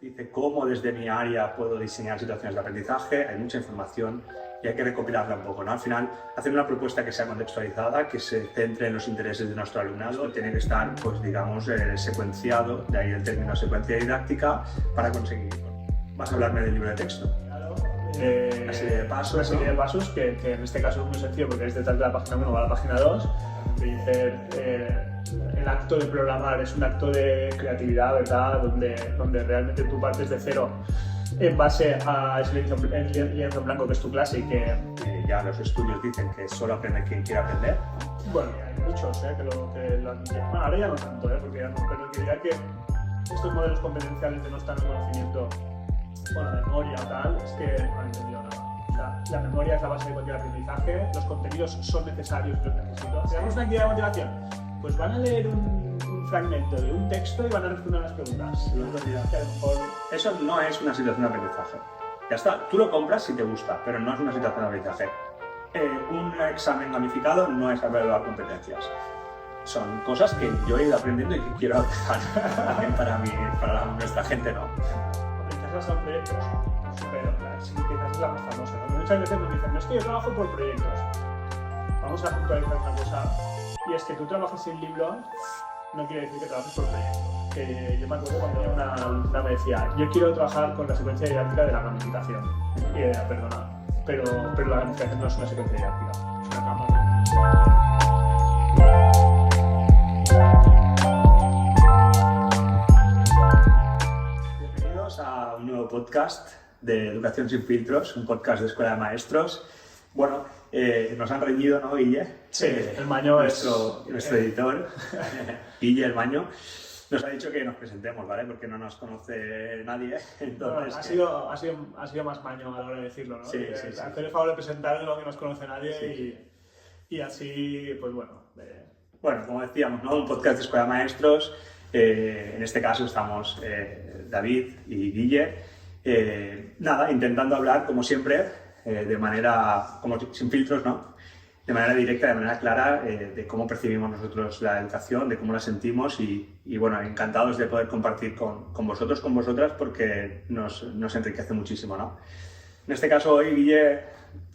dice cómo desde mi área puedo diseñar situaciones de aprendizaje, hay mucha información y hay que recopilarla un poco, ¿no? Al final, hacer una propuesta que sea contextualizada, que se centre en los intereses de nuestro alumnado, tiene que estar, pues digamos, secuenciado, de ahí el término secuencia didáctica, para conseguirlo. Vas a hablarme del libro de texto. Una serie de pasos, una serie de pasos que en este caso es muy sencillo porque es detrás de la página 1 va a la página 2. El acto de programar es un acto de creatividad, ¿verdad? Donde realmente tú partes de cero en base a ese lienzo en blanco que es tu clase y que ya los estudios dicen que solo aprende quien quiere aprender. Bueno, hay muchos que lo han dicho. Bueno, ahora ya no tanto, porque ya no, pero que diría que estos modelos competenciales de no estar en conocimiento o la memoria o tal, es que no han entendido nada. O sea, la memoria es la base de cualquier aprendizaje, los contenidos son necesarios y los necesito. Si damos una actividad de motivación, pues van a leer un fragmento de un texto y van a responder las preguntas. Que a lo mejor... Eso no es una situación de aprendizaje. Ya está, tú lo compras si te gusta, pero no es una situación de aprendizaje. Un examen gamificado no es evaluar competencias. Son cosas que yo he ido aprendiendo y que quiero aplicar para nuestra gente, ¿no. Aprendizajes son proyectos, pero sí, quizás es la más famosa, ¿no? Muchas veces nos dicen, no es que yo trabajo por proyectos. Vamos a puntualizar una cosa, y es que tú trabajes sin libro no quiere decir que trabajes por proyectos. Que yo me acuerdo cuando una alumna me decía, yo quiero trabajar con la secuencia didáctica de la gamificación. Y era, perdona, pero la gamificación no es una secuencia didáctica, es una cámara. Bienvenidos a un nuevo podcast de Educación sin filtros, un podcast de Escuela de Maestros. Bueno, nos han reñido, ¿no, Guille? Sí, el Maño nuestro editor, Guille, el Maño, nos ha dicho que nos presentemos, ¿vale? Porque no nos conoce nadie. Entonces, bueno, ha sido más Maño a la hora de decirlo, ¿no? Sí, sí. Hacer el favor de presentar lo que nos conoce nadie, sí. y así, pues bueno. Bueno, como decíamos, ¿no? Un podcast de Escuela de Maestros. En este caso estamos David y Guille. Nada, intentando hablar, como siempre, de manera, como sin filtros, ¿no? De manera directa, de manera clara, de cómo percibimos nosotros la educación, de cómo la sentimos y bueno, encantados de poder compartir con vosotros, con vosotras, porque nos enriquece muchísimo, ¿no? En este caso, hoy, Guille, ¿de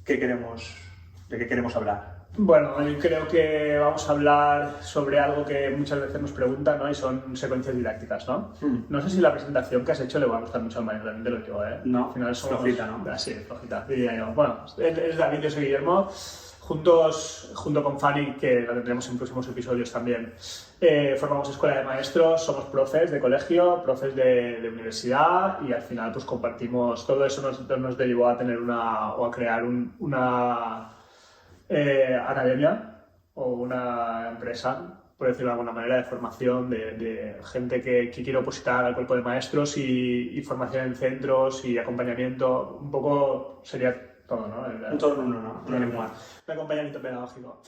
qué queremos hablar? Bueno, yo creo que vamos a hablar sobre algo que muchas veces nos preguntan, ¿no? Y son secuencias didácticas, ¿no? No sé si la presentación que has hecho le va a gustar mucho al Maño, también te lo digo, ¿eh? No, al final somos... flojita, ¿no? Sí, flojita, diría yo. Bueno, es David, yo soy Guillermo. Junto con Fanny, que la tendremos en próximos episodios también, formamos Escuela de Maestros, somos profes de colegio, profes de universidad y al final pues compartimos, todo eso nos derivó a tener a crear una academia o una empresa, por decirlo de alguna manera, de formación de gente que quiere opositar al cuerpo de maestros y formación en centros y acompañamiento, un poco sería todo, ¿no? Todo en uno, ¿no? Un acompañamiento pedagógico,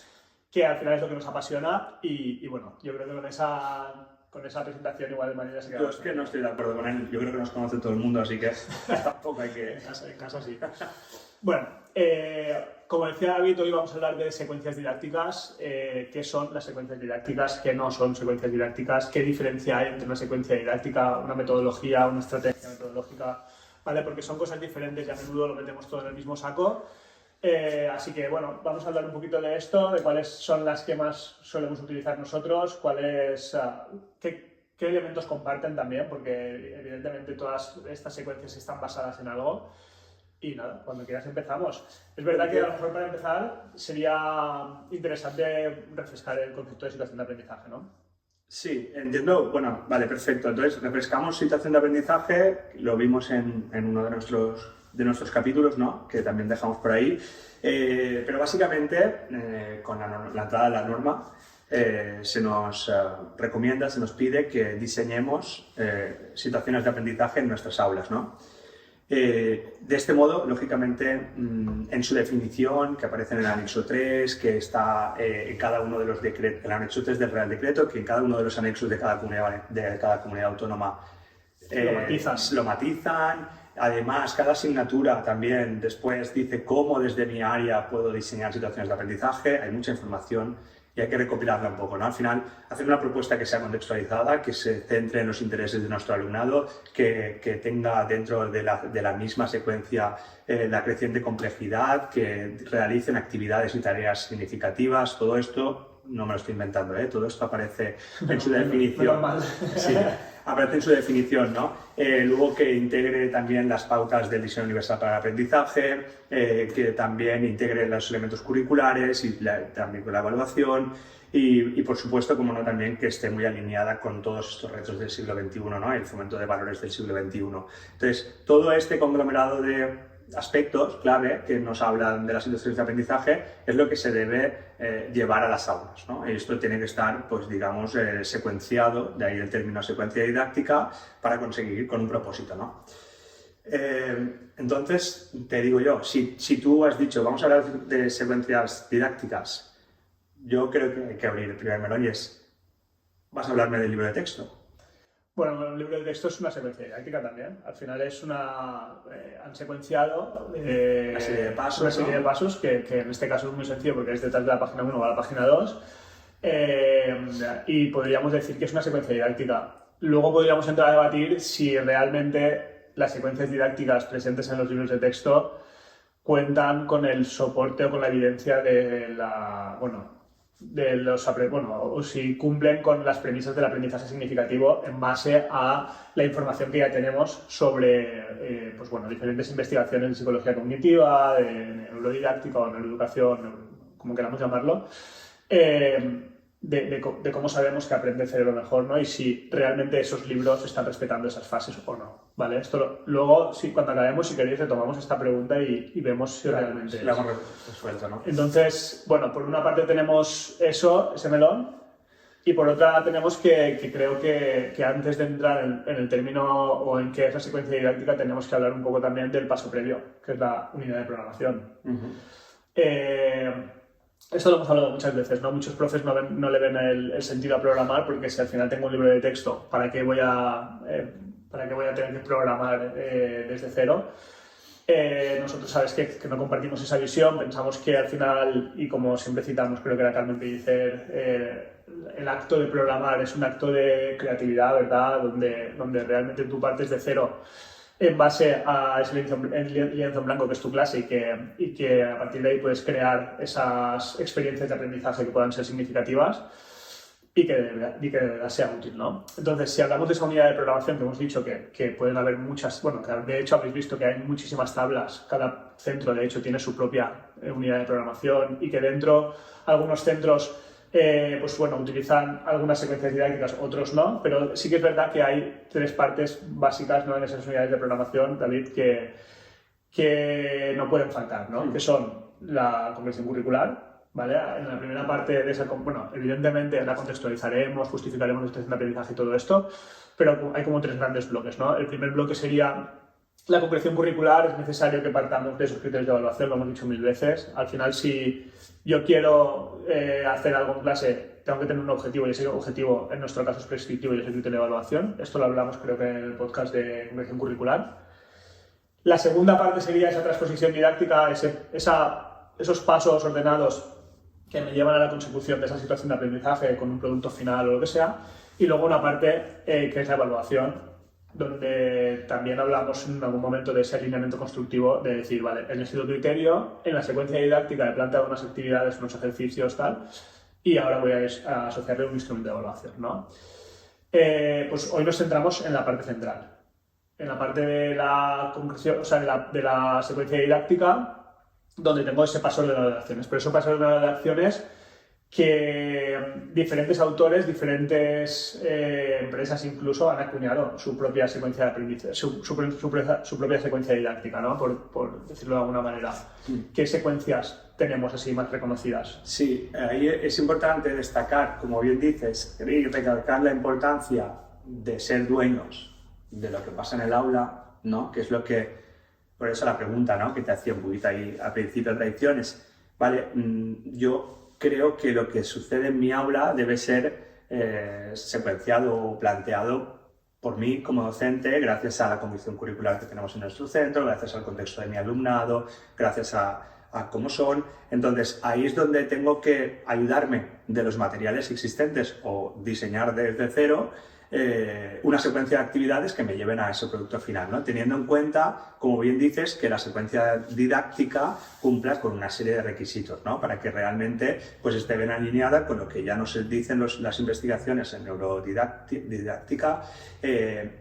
que al final es lo que nos apasiona y bueno, yo creo que con esa presentación igual de manera se queda... Yo es que no estoy de acuerdo con él, yo creo que nos conoce todo el mundo, así que tampoco hay que... En casa sí. Bueno, como decía David, hoy vamos a hablar de secuencias didácticas. ¿Qué son las secuencias didácticas? ¿Qué no son secuencias didácticas? ¿Qué diferencia hay entre una secuencia didáctica, una metodología, una estrategia metodológica? ¿Vale? Porque son cosas diferentes y a menudo lo metemos todo en el mismo saco. Así que, bueno, vamos a hablar un poquito de esto, de cuáles son las que más solemos utilizar nosotros, qué elementos comparten también, porque evidentemente todas estas secuencias están basadas en algo. Y nada, cuando quieras empezamos. Es verdad que a lo mejor para empezar sería interesante refrescar el concepto de situación de aprendizaje, ¿no? Sí, entiendo. Bueno, vale, perfecto. Entonces, refrescamos situación de aprendizaje, lo vimos en uno de nuestros capítulos, ¿no? Que también dejamos por ahí. Pero básicamente, con la entrada de la norma, se nos recomienda, se nos pide que diseñemos situaciones de aprendizaje en nuestras aulas, ¿no? De este modo, lógicamente, en su definición, que aparece en el anexo 3, que está en cada uno de los decretos, el anexo 3 del Real Decreto, que en cada uno de los anexos de cada comunidad autónoma lo matizan. Además, cada asignatura también después dice cómo desde mi área puedo diseñar situaciones de aprendizaje. Hay mucha información y hay que recopilarla un poco, ¿no? Al final, hacer una propuesta que sea contextualizada, que se centre en los intereses de nuestro alumnado, que tenga dentro de la misma secuencia la creciente complejidad, que realicen actividades y tareas significativas, todo esto no me lo estoy inventando, todo esto aparece en su definición. Sí, aparece en su definición, ¿no? Luego que integre también las pautas del diseño universal para el aprendizaje, que también integre los elementos curriculares y también con la evaluación y por supuesto, como no, también que esté muy alineada con todos estos retos del siglo XXI, ¿no? El fomento de valores del siglo XXI. Entonces, todo este conglomerado de aspectos clave que nos hablan de las industrias de aprendizaje es lo que se debe llevar a las aulas, ¿no? Y esto tiene que estar, pues digamos, secuenciado, de ahí el término secuencia didáctica, para conseguir con un propósito, ¿no? Entonces, te digo yo, si tú has dicho, vamos a hablar de secuencias didácticas, yo creo que hay que abrir el primer melón y es, vas a hablarme del libro de texto. Bueno, el libro de texto es una secuencia didáctica también. Al final es han secuenciado una serie de pasos, que en este caso es muy sencillo porque es detrás de la página 1 a la página 2 y podríamos decir que es una secuencia didáctica. Luego podríamos entrar a debatir si realmente las secuencias didácticas presentes en los libros de texto cuentan con el soporte o con la evidencia de o si cumplen con las premisas del aprendizaje significativo en base a la información que ya tenemos sobre diferentes investigaciones de psicología cognitiva, de neurodidáctica o neuroeducación, como queramos llamarlo, de cómo sabemos que aprende el cerebro mejor, ¿no? Y si realmente esos libros están respetando esas fases o no, ¿vale? Esto luego, cuando acabemos, si queréis, retomamos esta pregunta y vemos si realmente la hemos resuelto, ¿no? Entonces, bueno, por una parte tenemos ese melón, y por otra tenemos que creo que antes de entrar en el término o en qué es la secuencia didáctica, tenemos que hablar un poco también del paso previo, que es la unidad de programación. Esto lo hemos hablado muchas veces, ¿no? Muchos profes no le ven el sentido a programar, porque si al final tengo un libro de texto, ¿para qué voy a tener que programar desde cero? Nosotros sabes que no compartimos esa visión, pensamos que al final, y como siempre citamos, creo que era Carmen Pellicer, el acto de programar es un acto de creatividad, ¿verdad? Donde realmente tú partes de cero en base a ese lienzo en blanco que es tu clase y que a partir de ahí puedes crear esas experiencias de aprendizaje que puedan ser significativas y que de verdad sea útil, ¿no? Entonces, si hablamos de esa unidad de programación que hemos dicho que pueden haber muchas, bueno, que de hecho habéis visto que hay muchísimas tablas, cada centro de hecho tiene su propia unidad de programación y que dentro algunos centros utilizan algunas secuencias didácticas, otros no, pero sí que es verdad que hay tres partes básicas, ¿no?, en esas unidades de programación, David, que no pueden faltar, ¿no? Que son la comprensión curricular, ¿vale? En la primera parte de esa, evidentemente la contextualizaremos, justificaremos la situación de aprendizaje y todo esto, pero hay como tres grandes bloques, ¿no? El primer bloque sería la comprensión curricular. Es necesario que partamos de esos criterios de evaluación, lo hemos dicho mil veces. Al final, si yo quiero hacer algo en clase, tengo que tener un objetivo, y ese objetivo en nuestro caso es prescriptivo y es el criterio de evaluación. Esto lo hablamos creo que en el podcast de comprensión curricular. La segunda parte sería esa transposición didáctica, esos pasos ordenados que me llevan a la consecución de esa situación de aprendizaje con un producto final o lo que sea. Y luego una parte que es la evaluación, donde también hablamos en algún momento de ese alineamiento constructivo, de decir, vale, en el criterio, en la secuencia didáctica he planteado unas actividades, unos ejercicios, tal, y ahora voy a asociarle un instrumento de evaluación, ¿no? Pues hoy nos centramos en la parte central, en la parte de la concreción, o sea, de la secuencia didáctica, donde tengo ese paso de las acciones. Pero eso paso de las acciones que diferentes autores, diferentes empresas incluso han acuñado su propia secuencia de aprendizaje, su propia secuencia didáctica, ¿no? Por decirlo de alguna manera. ¿Qué secuencias tenemos así más reconocidas? Sí, ahí es importante destacar, como bien dices, y recalcar la importancia de ser dueños de lo que pasa en el aula, ¿no? Que es lo que, por eso la pregunta, ¿no?, que te hacía un poquito ahí al principio de tradiciones. Vale, yo creo que lo que sucede en mi aula debe ser secuenciado o planteado por mí como docente, gracias a la convicción curricular que tenemos en nuestro centro, gracias al contexto de mi alumnado, gracias a a cómo son. Entonces, ahí es donde tengo que ayudarme de los materiales existentes o diseñar desde cero una secuencia de actividades que me lleven a ese producto final, ¿no? Teniendo en cuenta, como bien dices, que la secuencia didáctica cumpla con una serie de requisitos, ¿no? Para que realmente pues, esté bien alineada con lo que ya nos dicen las investigaciones en neurodidáctica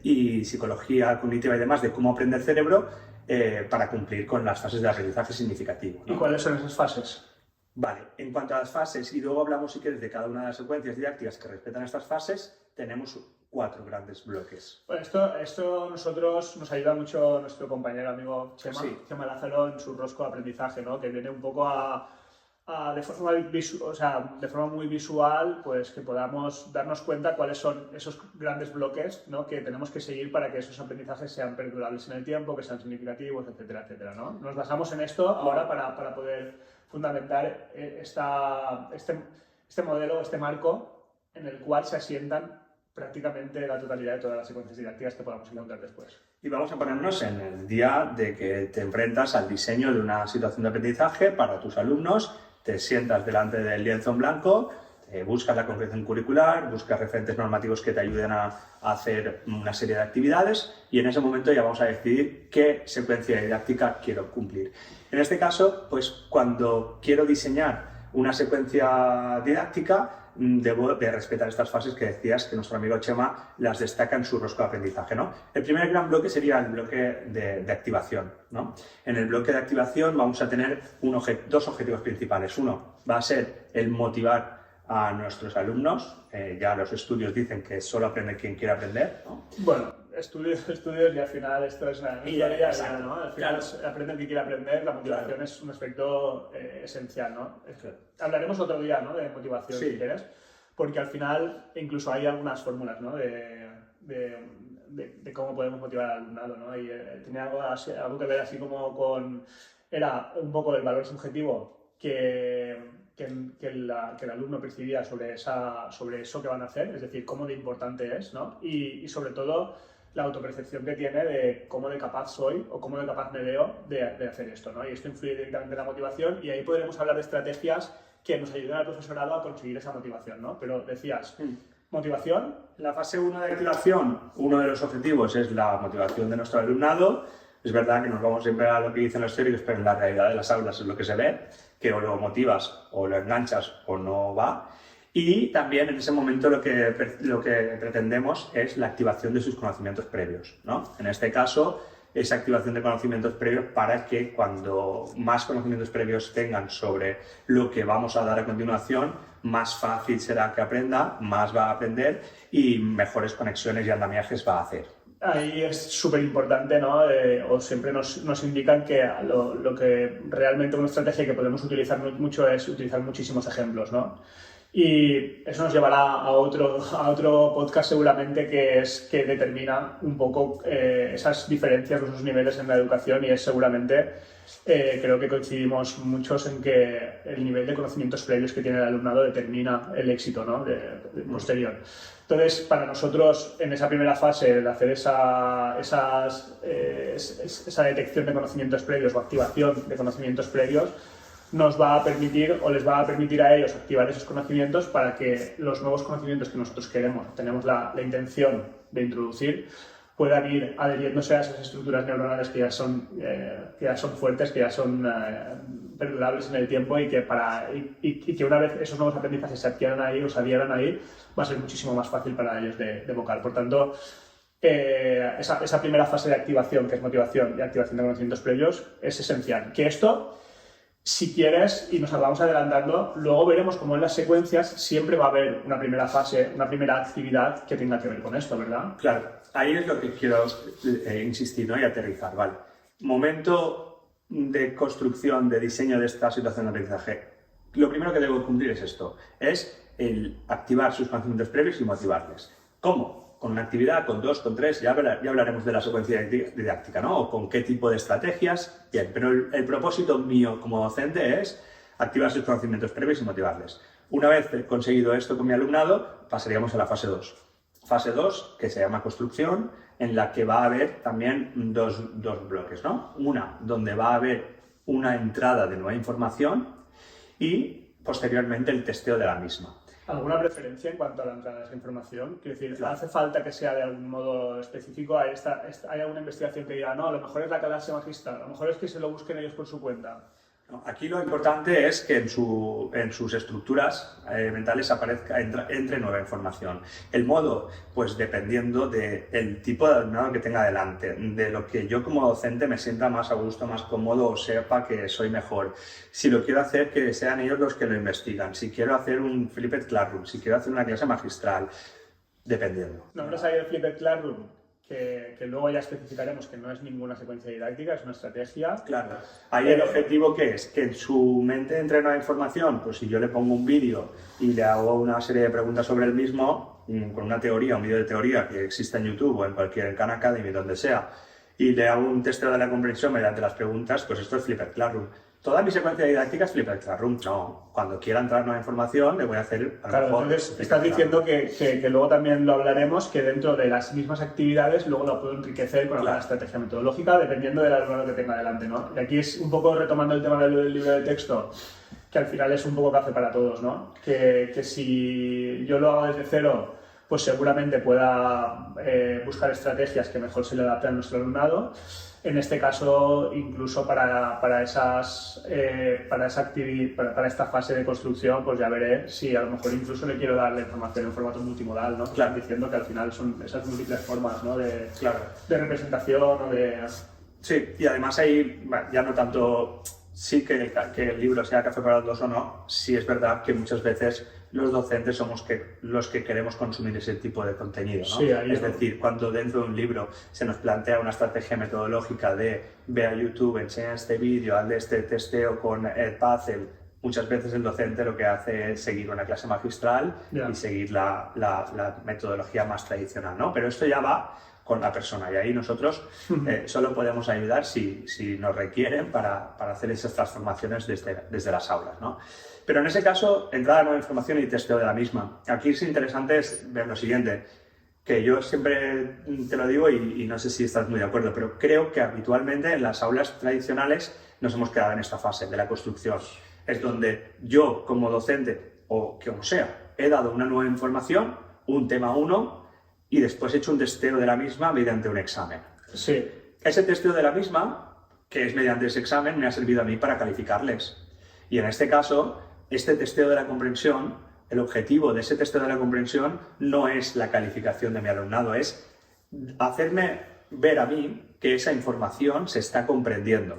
y psicología cognitiva y demás de cómo aprende el cerebro para cumplir con las fases de aprendizaje significativo, ¿no? ¿Y cuáles son esas fases? Vale, en cuanto a las fases, y luego hablamos si quieres de cada una de las secuencias didácticas que respetan estas fases, tenemos 4 grandes bloques. Bueno, esto nosotros nos ayuda mucho nuestro compañero amigo Chema, Sí. Chema Lázaro en su rosco de aprendizaje, ¿no? Que viene un poco de forma muy visual, pues que podamos darnos cuenta cuáles son esos grandes bloques, ¿no? Que tenemos que seguir para que esos aprendizajes sean perdurables en el tiempo, que sean significativos, etcétera, etcétera, ¿no? Nos basamos en esto ahora para poder fundamentar este modelo, este marco en el cual se asientan prácticamente la totalidad de todas las secuencias didácticas que podamos encontrar después. Y vamos a ponernos en el día de que te enfrentas al diseño de una situación de aprendizaje para tus alumnos, te sientas delante del lienzo en blanco, buscas la concreción curricular, buscas referentes normativos que te ayuden a hacer una serie de actividades y en ese momento ya vamos a decidir qué secuencia didáctica quiero cumplir. En este caso, pues cuando quiero diseñar una secuencia didáctica, debo de respetar estas fases que decías que nuestro amigo Chema las destaca en su rosco de aprendizaje, ¿no? El primer gran bloque sería el bloque de activación, ¿no? En el bloque de activación vamos a tener dos objetivos principales. Uno va a ser el motivar a nuestros alumnos. Ya los estudios dicen que solo aprende quien quiere aprender, ¿no? Bueno, estudios y al final esto es una historia, ¿no? Al final aprende el que quiere aprender, la motivación es un aspecto esencial, ¿no? Hablaremos otro día, ¿no? De motivación, si quieres, porque al final incluso hay algunas fórmulas, ¿no? De cómo podemos motivar al alumnado, ¿no? Y tenía algo que ver así como con... Era un poco el valor subjetivo que el alumno percibía sobre eso que van a hacer, es decir, cómo de importante es, ¿no? Y sobre todo la autopercepción que tiene de cómo de capaz soy o cómo de capaz me veo de hacer esto, ¿no? Y esto influye directamente en la motivación y ahí podremos hablar de estrategias que nos ayuden al profesorado a conseguir esa motivación, ¿no? Pero decías, motivación. En la fase 1 de activación, uno de los objetivos es la motivación de nuestro alumnado. Es verdad que nos vamos siempre a lo que dicen los teóricos, pero en la realidad de las aulas es lo que se ve, que o lo motivas o lo enganchas o no va. Y también en ese momento lo que pretendemos es la activación de sus conocimientos previos, ¿no? En este caso, esa activación de conocimientos previos para que cuando más conocimientos previos tengan sobre lo que vamos a dar a continuación, más fácil será que aprenda, más va a aprender y mejores conexiones y andamiajes va a hacer. Ahí es súper importante, ¿no? O siempre nos indican que lo que realmente una estrategia que podemos utilizar mucho es utilizar muchísimos ejemplos, ¿no? Y eso nos llevará a otro podcast seguramente que determina un poco esas diferencias, esos niveles en la educación y es seguramente, creo que coincidimos muchos en que el nivel de conocimientos previos que tiene el alumnado determina el éxito, ¿no? Posterior. Entonces, para nosotros, en esa primera fase de hacer esa detección de conocimientos previos o activación de conocimientos previos, nos va a permitir o les va a permitir a ellos activar esos conocimientos para que los nuevos conocimientos que nosotros tenemos la intención de introducir, puedan ir adhiriéndose a esas estructuras neuronales que ya son fuertes, que ya son perdurables en el tiempo y que una vez esos nuevos aprendizajes se adhieran ahí, va a ser muchísimo más fácil para ellos de evocar. Por tanto, esa primera fase de activación, que es motivación y activación de conocimientos previos, es esencial. Que esto, si quieres, y nos vamos adelantando, luego veremos cómo en las secuencias siempre va a haber una primera fase, una primera actividad que tenga que ver con esto, ¿verdad? Claro, ahí es lo que quiero insistir, ¿no? Y aterrizar, ¿vale? Momento de construcción, de diseño de esta situación de aprendizaje. Lo primero que debo cumplir es esto, es el activar sus conocimientos previos y motivarles. ¿Cómo? Con una actividad, con 2, con 3, ya hablaremos de la secuencia didáctica, ¿no? O con qué tipo de estrategias, bien, pero el propósito mío como docente es activar sus conocimientos previos y motivarles. Una vez conseguido esto con mi alumnado, pasaríamos a la fase 2. Fase 2, que se llama construcción, en la que va a haber también dos bloques, ¿no? Una, donde va a haber una entrada de nueva información y posteriormente el testeo de la misma. ¿Alguna preferencia en cuanto a la entrada de esa información? Quiero decir, ¿hace falta que sea de algún modo específico? ¿Hay alguna investigación que diga, no, a lo mejor es la clase magistral, a lo mejor es que se lo busquen ellos por su cuenta? Aquí lo importante es que en sus estructuras mentales entre nueva información. El modo, pues dependiendo del tipo de alumnado que tenga delante, de lo que yo como docente me sienta más a gusto, más cómodo o sepa que soy mejor. Si lo quiero hacer, que sean ellos los que lo investigan. Si quiero hacer un Flipped Classroom, si quiero hacer una clase magistral, dependiendo. Nombres ahí el Flipped Classroom. Que luego ya especificaremos que no es ninguna secuencia didáctica, es una estrategia. Claro. Ahí el objetivo ¿qué es? Que en su mente entre nueva información, pues si yo le pongo un vídeo y le hago una serie de preguntas sobre el mismo, con una teoría, un vídeo de teoría que existe en YouTube o en cualquier Khan Academy, donde sea, y le hago un testeo de la comprensión mediante las preguntas, pues esto es Flipped Classroom. ¿Toda mi secuencia didáctica es Flipped Classroom? No. Cuando quiera entrar nueva información, le voy a hacer a lo mejor... Entonces estás diciendo que luego también lo hablaremos, que dentro de las mismas actividades luego lo puedo enriquecer con alguna estrategia metodológica, dependiendo del alumno que tenga delante, ¿no? Y aquí es un poco retomando el tema del libro de texto, que al final es un poco café para todos, ¿no? Que si yo lo hago desde cero, pues seguramente pueda buscar estrategias que mejor se le adapten a nuestro alumnado. En este caso, incluso para esta fase de construcción, pues ya veré si a lo mejor incluso le quiero dar la información en formato multimodal, ¿no? Claro. Diciendo que al final son esas múltiples formas, ¿no? de representación o de... Sí, y además ahí ya no tanto sí que el libro sea café para todos o no, sí es verdad que muchas veces los docentes somos los que queremos consumir ese tipo de contenido, ¿no? Sí, es decir, cuando dentro de un libro se nos plantea una estrategia metodológica de ve a YouTube, enseña este vídeo, hazle este testeo con el Puzzle, muchas veces el docente lo que hace es seguir una clase magistral y seguir la metodología más tradicional, ¿no? Pero esto ya va con la persona y ahí nosotros solo podemos ayudar si nos requieren para hacer esas transformaciones desde las aulas, ¿no? Pero en ese caso, entrada de nueva información y testeo de la misma. Aquí es interesante ver lo siguiente, que yo siempre te lo digo y no sé si estás muy de acuerdo, pero creo que habitualmente en las aulas tradicionales nos hemos quedado en esta fase de la construcción. Es donde yo, como docente, o como sea, he dado una nueva información, un tema 1, y después he hecho un testeo de la misma mediante un examen. Sí. Ese testeo de la misma, que es mediante ese examen, me ha servido a mí para calificarles. Y en este caso, este testeo de la comprensión, el objetivo de ese testeo de la comprensión no es la calificación de mi alumnado, es hacerme ver a mí que esa información se está comprendiendo.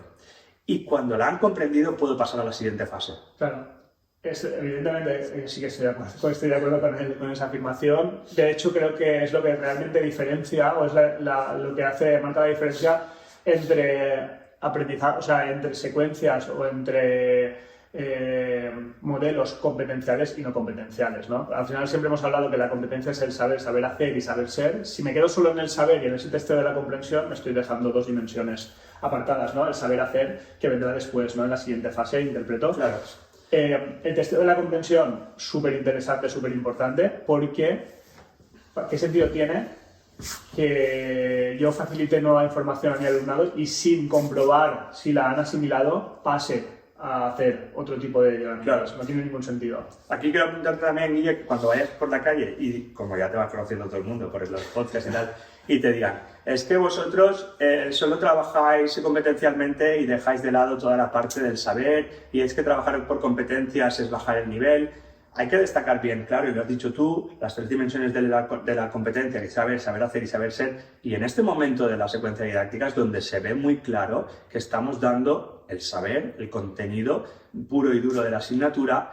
Y cuando la han comprendido, puedo pasar a la siguiente fase. Claro. Evidentemente sí que estoy de acuerdo con esa afirmación. De hecho, creo que es lo que realmente diferencia, o es lo que marca la diferencia entre aprendizaje, o sea, entre secuencias o entre modelos competenciales y no competenciales, ¿no? Al final siempre hemos hablado que la competencia es el saber hacer y saber ser. Si me quedo solo en el saber y en ese testeo de la comprensión, me estoy dejando dos dimensiones apartadas, ¿no? El saber hacer, que vendrá después, ¿no? En la siguiente fase, interpreto. Claro. El testeo de la comprensión, súper interesante, súper importante, porque ¿qué sentido tiene que yo facilite nueva información a mi alumnado y sin comprobar si la han asimilado pase a hacer otro tipo de diagnósticos? No tiene ningún sentido. Aquí quiero apuntarte también, Guille, que cuando vayas por la calle y como ya te va conociendo todo el mundo por los podcasts y tal, y te digan, es que vosotros solo trabajáis competencialmente y dejáis de lado toda la parte del saber, y es que trabajar por competencias es bajar el nivel. Hay que destacar bien, claro, y lo has dicho tú, las 3 dimensiones de la competencia, que es saber hacer y saber ser, y en este momento de la secuencia didáctica es donde se ve muy claro que estamos dando el saber, el contenido puro y duro de la asignatura,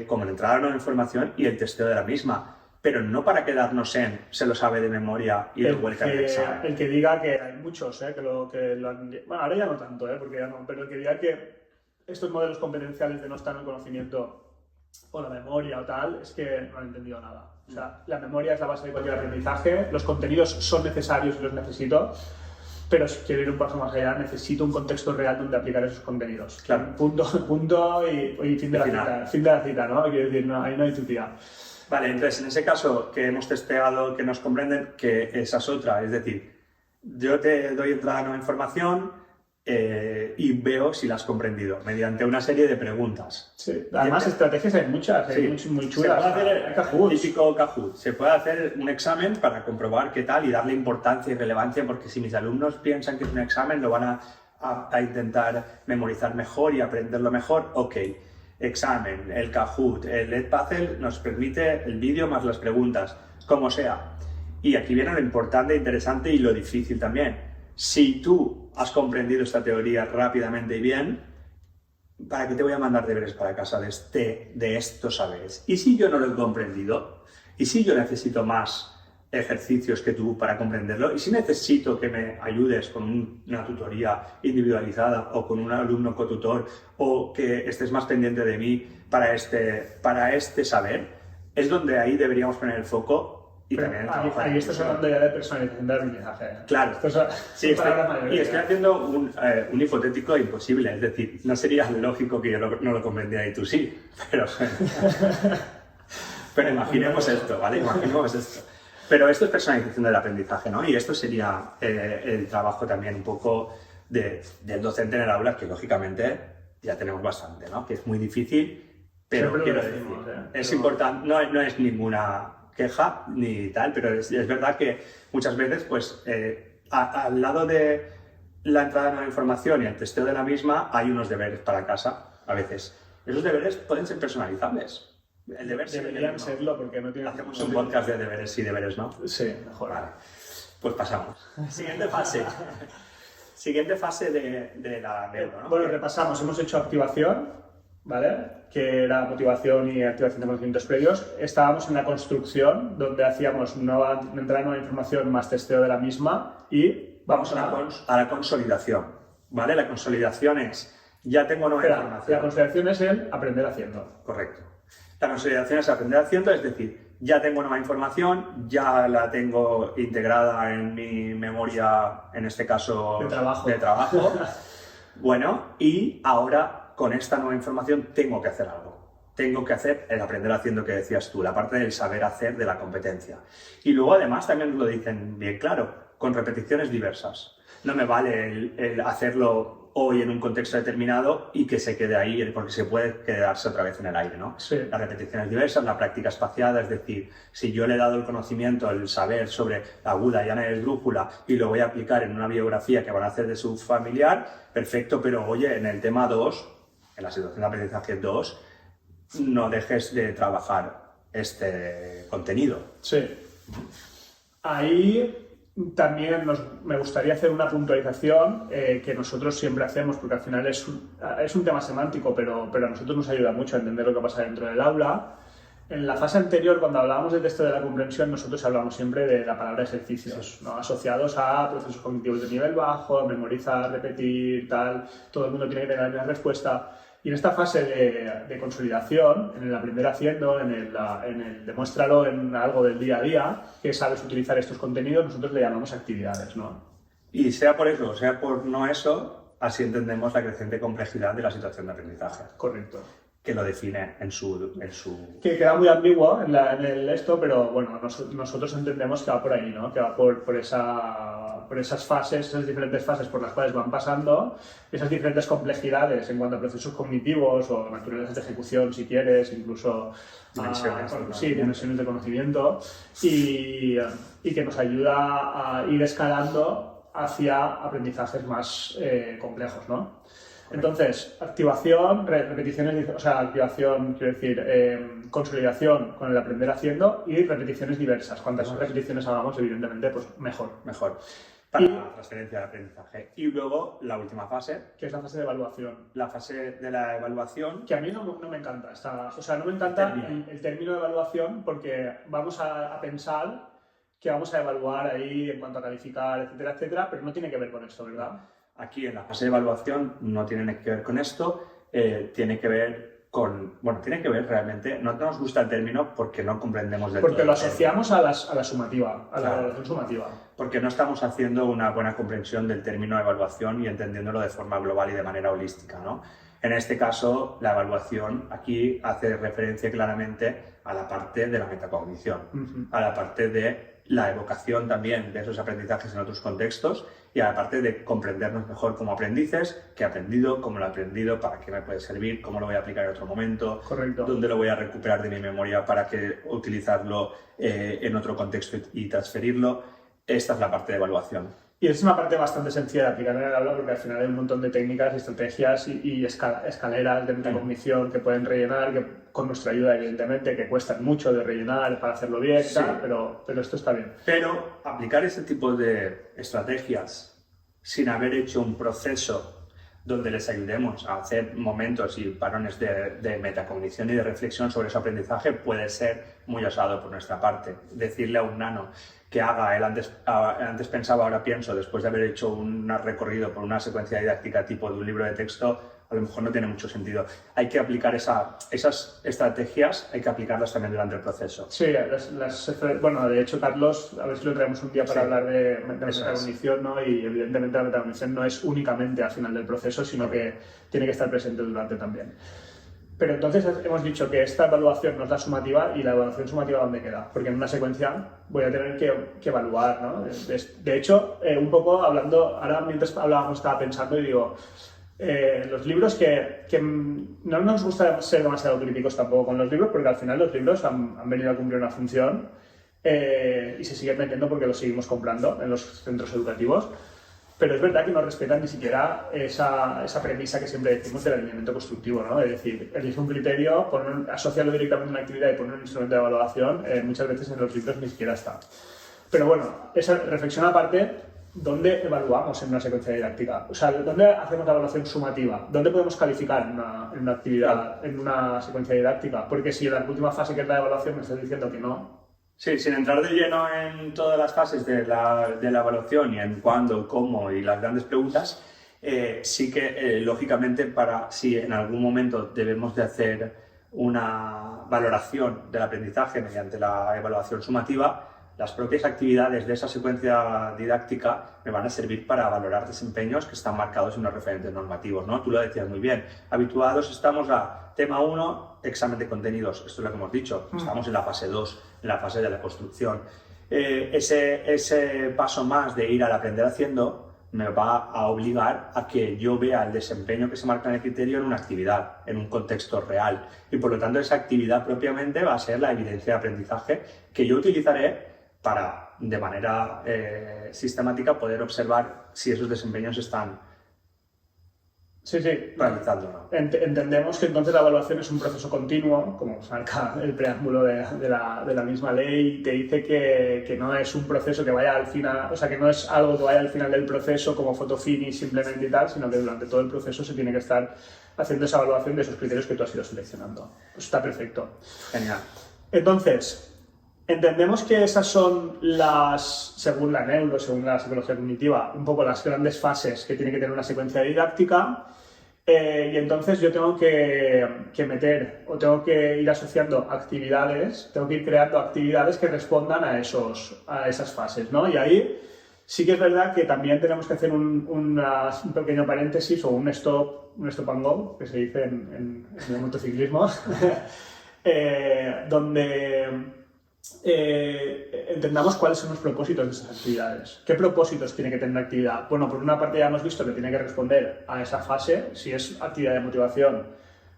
como la entrada a nueva información y el testeo de la misma. Pero no para quedarnos en se lo sabe de memoria y luego el examen. El que diga que hay muchos que lo han... Bueno, ahora ya no tanto, porque ya no, pero el que diga que estos modelos competenciales de no estar en el conocimiento o la memoria o tal, es que no han entendido nada. O sea, la memoria es la base de cualquier aprendizaje, los contenidos son necesarios y los necesito, pero si quiero ir un paso más allá, necesito un contexto real donde aplicar esos contenidos. Claro. Punto y fin de la cita. Fin de la cita, ¿no? Quiero decir, no, ahí no hay tutía. Vale, entonces en ese caso que hemos testeado, que nos comprenden, que esa es otra, es decir, yo te doy entrada a nueva información, y veo si la has comprendido mediante una serie de preguntas. Sí. Además, estrategias hay muchas, Sí. muy Se chulas. puede hacer Hay el Kahoots. típico Kahoot. Se puede hacer un examen para comprobar qué tal y darle importancia y relevancia, porque si mis alumnos piensan que es un examen, lo van a intentar memorizar mejor y aprenderlo mejor. Ok, examen, el Kahoot, el Edpuzzle nos permite el vídeo más las preguntas, como sea. Y aquí viene lo importante, interesante y lo difícil también. Si tú has comprendido esta teoría rápidamente y bien, ¿para qué te voy a mandar deberes para casa de estos saberes? ¿Y si yo no lo he comprendido? ¿Y si yo necesito más ejercicios que tú para comprenderlo? ¿Y si necesito que me ayudes con una tutoría individualizada o con un alumno cotutor o que estés más pendiente de mí para este saber? Es donde ahí deberíamos poner el foco. Y Pero también ahí estás hablando ya de personalización de aprendizaje. Claro. Esto es, Sí, y estoy haciendo un hipotético imposible, es decir, no sería lógico que yo no lo comprendiera y tú sí, pero imaginemos esto, ¿vale? Imaginemos esto. Pero esto es personalización del aprendizaje, ¿no? Y esto sería el trabajo también un poco del docente en el aula, que lógicamente ya tenemos bastante, ¿no? Que es muy difícil, pero siempre quiero lo decimos, decir, pero... es importante, no es ninguna queja ni tal, pero es verdad que muchas veces, pues, al lado de la entrada de nueva información y el testeo de la misma, hay unos deberes para casa, a veces. Esos deberes pueden ser personalizables. El deber deberían serlo, porque no tiene... Hacemos un podcast de deberes y deberes, ¿no? Sí, mejor. Vale, pues pasamos. Siguiente fase. Siguiente fase de la neuro, ¿no? Bueno, repasamos. Hemos hecho activación, ¿vale? Que era motivación y activación de conocimientos previos. Estábamos en la construcción, donde hacíamos entrada nueva información más testeo de la misma y vamos a la consolidación, ¿vale? La consolidación es, ya tengo nueva información. La consolidación es el aprender haciendo. Correcto. La consolidación es aprender haciendo, es decir, ya tengo nueva información, ya la tengo integrada en mi memoria, en este caso de trabajo. Bueno, y ahora con esta nueva información tengo que hacer algo. Tengo que hacer el aprender haciendo que decías tú, la parte del saber hacer de la competencia. Y luego además también nos lo dicen bien claro, con repeticiones diversas. No me vale el hacerlo hoy en un contexto determinado y que se quede ahí, porque se puede quedarse otra vez en el aire, ¿no? Sí. Las repeticiones diversas, la práctica espaciada, es decir, si yo le he dado el conocimiento, el saber sobre la aguda, llana y esdrújula y lo voy a aplicar en una biografía que van a hacer de su familiar, perfecto, pero oye, en el tema 2, en la situación de aprendizaje 2, no dejes de trabajar este contenido. Sí. Ahí también me gustaría hacer una puntualización que nosotros siempre hacemos, porque al final es un tema semántico, pero a nosotros nos ayuda mucho a entender lo que pasa dentro del aula. En la fase anterior, cuando hablábamos del testeo de la comprensión, nosotros hablamos siempre de la palabra ejercicios, ¿no? Asociados a procesos cognitivos de nivel bajo, memorizar, repetir, tal, todo el mundo tiene que tener la misma respuesta. Y en esta fase de consolidación, en el aprender haciendo, en el demuéstralo en algo del día a día, que sabes utilizar estos contenidos, nosotros le llamamos actividades, ¿no? Y sea por eso o sea por no eso, así entendemos la creciente complejidad de la situación de aprendizaje. Correcto. Que lo define en su... Que queda muy ambiguo en el esto, pero bueno, nosotros entendemos que va por ahí, ¿no? Que va por esas fases, esas diferentes fases por las cuales van pasando, esas diferentes complejidades en cuanto a procesos cognitivos o naturalezas de ejecución, si quieres, incluso dimensiones de conocimiento, y que nos ayuda a ir escalando hacia aprendizajes más complejos, ¿no? Entonces, activación, repeticiones, o sea, activación, quiero decir, consolidación con el aprender haciendo y repeticiones diversas. Cuantas más repeticiones hagamos, evidentemente, pues mejor. Mejor. Para la transferencia de aprendizaje. Y luego, la última fase. Que es la fase de evaluación. La fase de la evaluación. Que a mí no me encanta. No me encanta el término de evaluación porque vamos a pensar que vamos a evaluar ahí en cuanto a calificar, etcétera, etcétera, pero no tiene que ver con esto, ¿verdad? Aquí en la fase de evaluación no tiene que ver con esto, tiene que ver con... Bueno, tiene que ver realmente, no nos gusta el término porque no comprendemos del todo. Porque lo asociamos a la sumativa, a la evaluación sumativa. Porque no estamos haciendo una buena comprensión del término evaluación y entendiéndolo de forma global y de manera holística, ¿no? En este caso, la evaluación aquí hace referencia claramente a la parte de la metacognición, a la parte de la evocación también de esos aprendizajes en otros contextos y aparte de comprendernos mejor como aprendices, qué he aprendido, cómo lo he aprendido, para qué me puede servir, cómo lo voy a aplicar en otro momento, Correcto. dónde lo voy a recuperar de mi memoria para que utilizarlo en otro contexto y transferirlo. Esta es la parte de evaluación. Y es una parte bastante sencilla de aplicar en el aula porque al final hay un montón de técnicas, estrategias y escaleras de metacognición que pueden rellenar, que con nuestra ayuda evidentemente, que cuestan mucho de rellenar para hacerlo bien, Sí. tal, pero esto está bien. Pero aplicar ese tipo de estrategias sin haber hecho un proceso donde les ayudemos a hacer momentos y parones de metacognición y de reflexión sobre su aprendizaje puede ser muy osado por nuestra parte. Decirle a un nano que haga, él antes pensaba, ahora pienso, después de haber hecho un recorrido por una secuencia didáctica tipo de un libro de texto, a lo mejor no tiene mucho sentido. Hay que aplicar esas estrategias, hay que aplicarlas también durante el proceso. Sí, bueno, de hecho, Carlos, a ver si lo traemos un día para hablar de metacognición, ¿no? Y evidentemente la metacognición no es únicamente al final del proceso, sino que tiene que estar presente durante también. Pero entonces hemos dicho que esta evaluación no es la sumativa y la evaluación sumativa ¿dónde queda? Porque en una secuencia voy a tener que evaluar, ¿no? De hecho, un poco hablando, ahora mientras hablábamos estaba pensando y digo, los libros que no nos gusta ser demasiado críticos tampoco con los libros porque al final los libros han venido a cumplir una función y se siguen vendiendo porque los seguimos comprando en los centros educativos. Pero es verdad que no respetan ni siquiera esa premisa que siempre decimos del alineamiento constructivo, ¿no? Es decir, elige un criterio, asociarlo directamente a una actividad y poner un instrumento de evaluación, muchas veces en los libros ni siquiera está. Pero bueno, esa reflexión aparte, ¿dónde evaluamos en una secuencia didáctica? O sea, ¿dónde hacemos la evaluación sumativa? ¿Dónde podemos calificar en una actividad, en una secuencia didáctica? Porque si en la última fase, que es la evaluación, me estás diciendo que no. Sí, sin entrar de lleno en todas las fases de la evaluación y en cuándo, cómo y las grandes preguntas, sí que, lógicamente, si en algún momento debemos de hacer una valoración del aprendizaje mediante la evaluación sumativa, las propias actividades de esa secuencia didáctica me van a servir para valorar desempeños que están marcados en los referentes normativos, ¿no? Tú lo decías muy bien. Habituados estamos a tema 1, examen de contenidos. Esto es lo que hemos dicho. Estamos en la fase 2, en la fase de la construcción. Ese paso más de ir al aprender haciendo me va a obligar a que yo vea el desempeño que se marca en el criterio en una actividad, en un contexto real. Y por lo tanto esa actividad propiamente va a ser la evidencia de aprendizaje que yo utilizaré para, de manera sistemática, poder observar si esos desempeños están realizando o no. Entendemos que entonces la evaluación es un proceso continuo, como marca el preámbulo de la misma ley, te dice que no es un proceso que vaya al final, o sea, que no es algo que vaya al final del proceso como photo finish simplemente y tal, sino que durante todo el proceso se tiene que estar haciendo esa evaluación de esos criterios que tú has ido seleccionando. Pues está perfecto. Genial. Entonces, entendemos que esas son según la neuro, según la psicología cognitiva, un poco las grandes fases que tiene que tener una secuencia didáctica. Y entonces yo tengo que meter o tengo que ir asociando actividades, tengo que ir creando actividades que respondan a esas fases, ¿no? Y ahí sí que es verdad que también tenemos que hacer un pequeño paréntesis o un stop and go, que se dice en el motociclismo, donde entendamos cuáles son los propósitos de esas actividades. ¿Qué propósitos tiene que tener la actividad? Bueno, por una parte ya hemos visto que tiene que responder a esa fase. Si es actividad de motivación,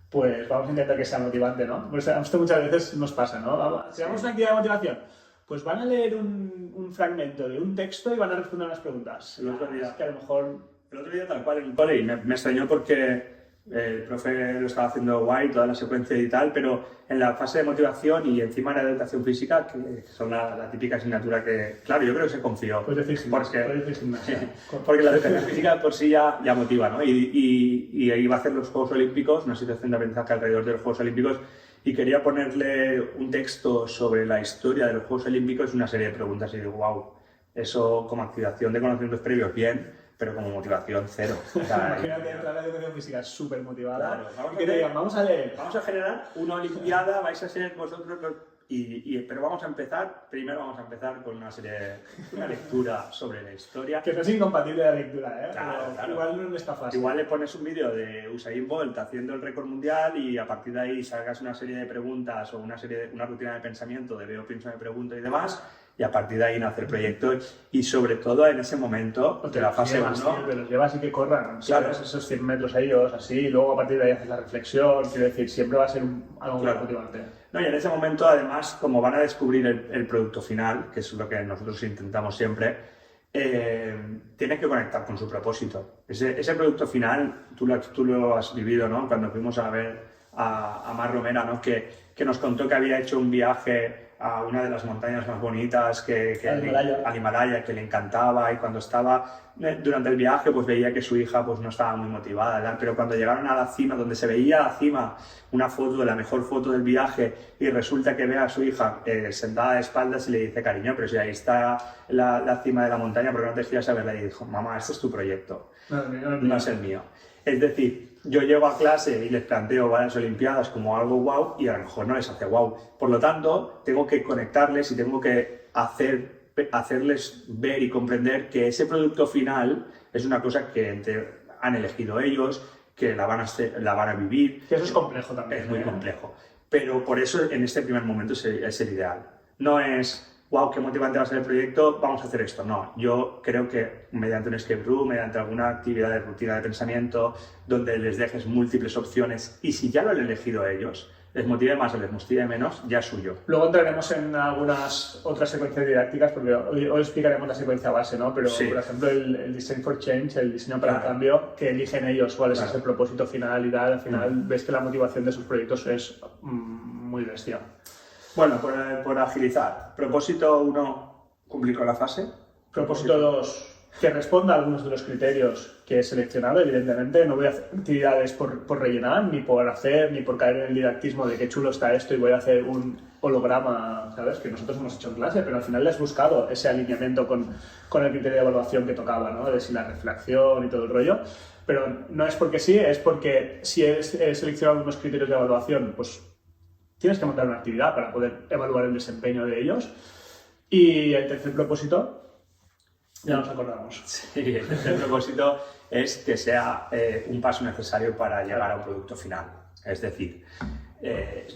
pues vamos a intentar que sea motivante, ¿no? Pues esto muchas veces nos pasa, ¿no? Si damos una actividad de motivación, pues van a leer un fragmento de un texto y van a responder unas preguntas. El otro día, que a lo mejor... El otro día tal cual en el cole, y me extrañó porque el profe lo estaba haciendo guay, toda la secuencia y tal, pero en la fase de motivación y encima de la educación física, que son la típica asignatura que, claro, yo creo que se confió. Puedes decir gimnasia. Porque la educación física por sí ya motiva, ¿no? Y ahí va a hacer los Juegos Olímpicos, una situación de aprendizaje alrededor de los Juegos Olímpicos, y quería ponerle un texto sobre la historia de los Juegos Olímpicos y una serie de preguntas, y digo, wow, eso como activación de conocimientos previos, bien, pero como motivación cero. O sea, imagínate entrar a la educación física súper motivada. Claro, y que te digan, vamos a leer. Vamos a generar una olimpiada, vais a ser vosotros pero primero vamos a empezar con una lectura sobre la historia. Que no es incompatible la lectura, ¿eh? Claro. Igual no está fácil. Igual le pones un vídeo de Usain Bolt haciendo el récord mundial y a partir de ahí sacas una serie de preguntas o una rutina de pensamiento de veo, pienso, me pregunto y demás, y a partir de ahí nace el proyecto y sobre todo en ese momento de la fase 1. Te los llevas y que corran, claro, ¿sabes? Esos 100 metros a ellos, así, y luego a partir de ahí haces la reflexión, quiero decir, siempre va a ser algo muy motivante. No, y en ese momento, además, como van a descubrir el producto final, que es lo que nosotros intentamos siempre, tiene que conectar con su propósito. Ese producto final, tú lo has vivido, ¿no? Cuando fuimos a ver a Mar Romera, ¿no? Que nos contó que había hecho un viaje a una de las montañas más bonitas al Himalaya, que le encantaba, y cuando estaba durante el viaje pues veía que su hija pues no estaba muy motivada, ¿verdad? Pero cuando llegaron a la cima, donde se veía a la cima una foto, la mejor foto del viaje, y resulta que ve a su hija sentada de espaldas y le dice: cariño, pero si ahí está la cima de la montaña, ¿por qué no te giras a verla? Y dijo: mamá, este es tu proyecto, no es el mío. Es decir, yo llego a clase y les planteo varias olimpiadas como algo guau y a lo mejor no les hace guau. Por lo tanto, tengo que conectarles y tengo que hacerles ver y comprender que ese producto final es una cosa que han elegido ellos, que la van a vivir. Que eso es complejo también. Es muy complejo. Pero por eso en este primer momento es el ideal. No es: wow, qué motivante va a ser el proyecto, vamos a hacer esto. No, yo creo que mediante un escape room, mediante alguna actividad de rutina de pensamiento, donde les dejes múltiples opciones, y si ya lo han elegido ellos, les motive más o les motive menos, ya es suyo. Luego entraremos en algunas otras secuencias didácticas, porque hoy explicaremos la secuencia base, ¿no? Pero, sí, por ejemplo, el Design for Change, el diseño para el cambio, que eligen ellos cuál es ese propósito final y tal, al final ves que la motivación de sus proyectos es muy bestia. Bueno, por agilizar, propósito 1, cumplir con la fase. Propósito 2, que responda a algunos de los criterios que he seleccionado, evidentemente. No voy a hacer actividades por rellenar, ni por caer en el didactismo de qué chulo está esto y voy a hacer un holograma, ¿sabes? Que nosotros hemos hecho en clase, pero al final le has buscado ese alineamiento con el criterio de evaluación que tocaba, ¿no? De si la reflexión y todo el rollo. Pero no es porque sí, es porque si he seleccionado unos criterios de evaluación, pues tienes que montar una actividad para poder evaluar el desempeño de ellos. Y el tercer propósito, ya nos acordamos. Sí, el tercer propósito es que sea un paso necesario para llegar a un producto final. Es decir,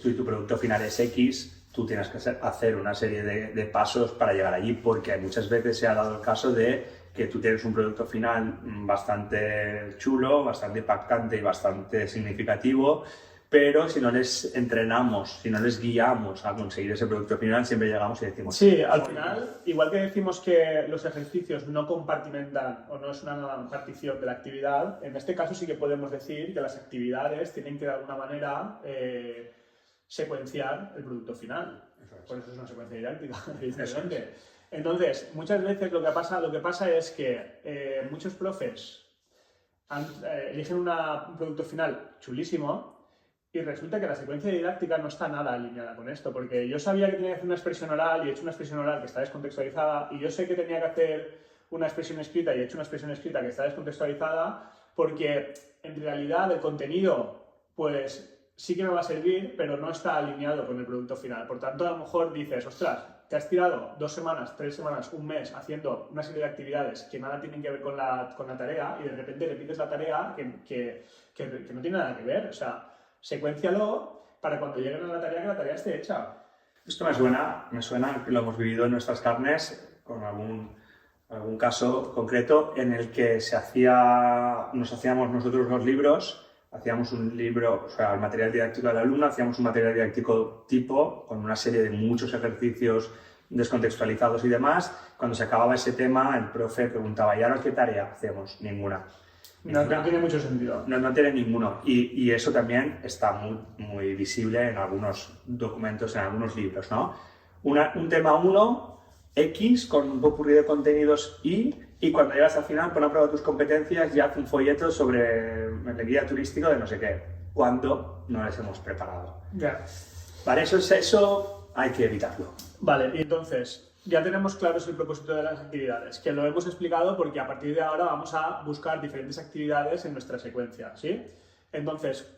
tu producto final es X, tú tienes que hacer una serie de pasos para llegar allí, porque muchas veces se ha dado el caso de que tú tienes un producto final bastante chulo, bastante impactante y bastante significativo, pero si no les entrenamos, si no les guiamos a conseguir ese producto final, siempre llegamos y decimos... Sí, al final, igual que decimos que los ejercicios no compartimentan o no es una partición de la actividad, en este caso sí que podemos decir que las actividades tienen que de alguna manera secuenciar el producto final. Por eso es una secuencia didáctica, evidentemente. Entonces, muchas veces lo que pasa es que muchos profes eligen un producto final chulísimo, y resulta que la secuencia didáctica no está nada alineada con esto, porque yo sabía que tenía que hacer una expresión oral y he hecho una expresión oral que está descontextualizada, y yo sé que tenía que hacer una expresión escrita y he hecho una expresión escrita que está descontextualizada, porque en realidad el contenido pues sí que me va a servir, pero no está alineado con el producto final. Por tanto, a lo mejor dices: ostras, te has tirado 2 semanas, 3 semanas, un mes haciendo una serie de actividades que nada tienen que ver con la tarea, y de repente repites la tarea que no tiene nada que ver. O sea, secuéncialo para cuando lleguen a la tarea, que la tarea esté hecha. Esto me suena que lo hemos vivido en nuestras carnes, con algún caso concreto en el que nos hacíamos nosotros los libros, hacíamos un libro, o sea, el material didáctico del alumno, hacíamos un material didáctico tipo, con una serie de muchos ejercicios descontextualizados y demás. Cuando se acababa ese tema, el profe preguntaba: ¿y ahora qué tarea hacemos? Ninguna. No tiene mucho sentido. No tiene ninguno. Y eso también está muy visible en algunos documentos, en algunos libros, ¿no? Un tema 1, X, con un popurrí de contenidos y cuando llegas al final, pon a prueba tus competencias y haz un folleto sobre el guía turístico de no sé qué. Cuando no les hemos preparado. Ya. Vale, eso hay que evitarlo. Vale, y entonces... ya tenemos claros el propósito de las actividades, que lo hemos explicado porque a partir de ahora vamos a buscar diferentes actividades en nuestra secuencia, ¿sí? Entonces,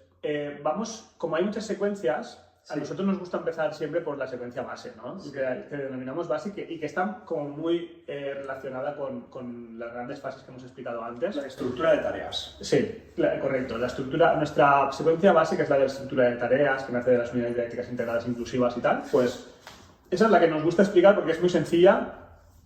como hay muchas secuencias, a nosotros nos gusta empezar siempre por la secuencia base, ¿no? Sí. Que denominamos base y que está como muy relacionada con las grandes fases que hemos explicado antes. La estructura de tareas. Sí, correcto. Nuestra secuencia base, que es la de la estructura de tareas, que nace de las unidades didácticas integradas inclusivas y tal, pues... esa es la que nos gusta explicar porque es muy sencilla,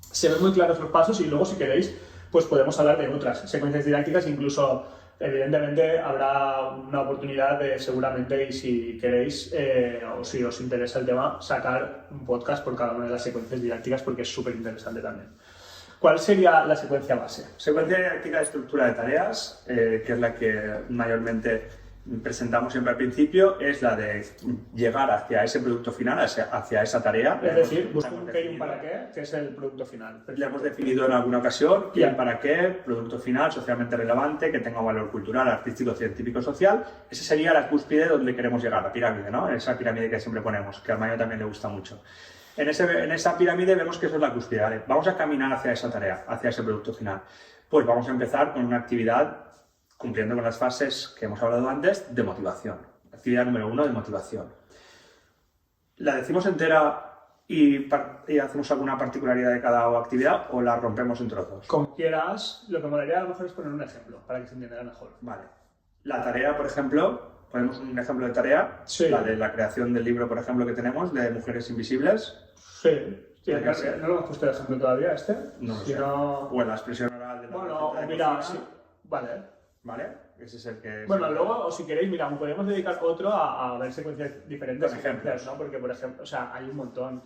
se ven muy claros los pasos y luego, si queréis, pues podemos hablar de otras secuencias didácticas, incluso, evidentemente, habrá una oportunidad de, seguramente, y si queréis, o si os interesa el tema, sacar un podcast por cada una de las secuencias didácticas porque es súper interesante también. ¿Cuál sería la secuencia base? Secuencia didáctica de estructura de tareas, que es la que mayormente presentamos siempre al principio, es la de llegar hacia ese producto final, hacia esa tarea. Es decir, busco un qué y un para qué, que es el producto final. Ya hemos definido en alguna ocasión quién, para qué, producto final, socialmente relevante, que tenga un valor cultural, artístico, científico, social. Esa sería la cúspide donde queremos llegar, la pirámide, ¿no? Esa pirámide que siempre ponemos, que a Mayo también le gusta mucho. En esa pirámide vemos que eso es la cúspide, ¿vale? Vamos a caminar hacia esa tarea, hacia ese producto final. Pues vamos a empezar con una actividad cumpliendo con las fases que hemos hablado antes de motivación. Actividad número 1 de motivación. ¿La decimos entera y hacemos alguna particularidad de cada actividad o la rompemos en trozos? Como quieras, lo que me molaría a lo mejor es poner un ejemplo para que se entienda mejor. Vale. La tarea, por ejemplo, ponemos un ejemplo de tarea, sí. La de la creación del libro, por ejemplo, que tenemos, de Mujeres Invisibles. Sí. ¿No lo hemos puesto de ejemplo todavía este? No lo sé. O en la expresión oral de la Bueno, mira, sí. Vale, ese es el que... Bueno, luego, o si queréis, mira, podemos dedicar otro a ver secuencias diferentes. Por ejemplo, ¿no? Porque, por ejemplo, o sea, hay un montón.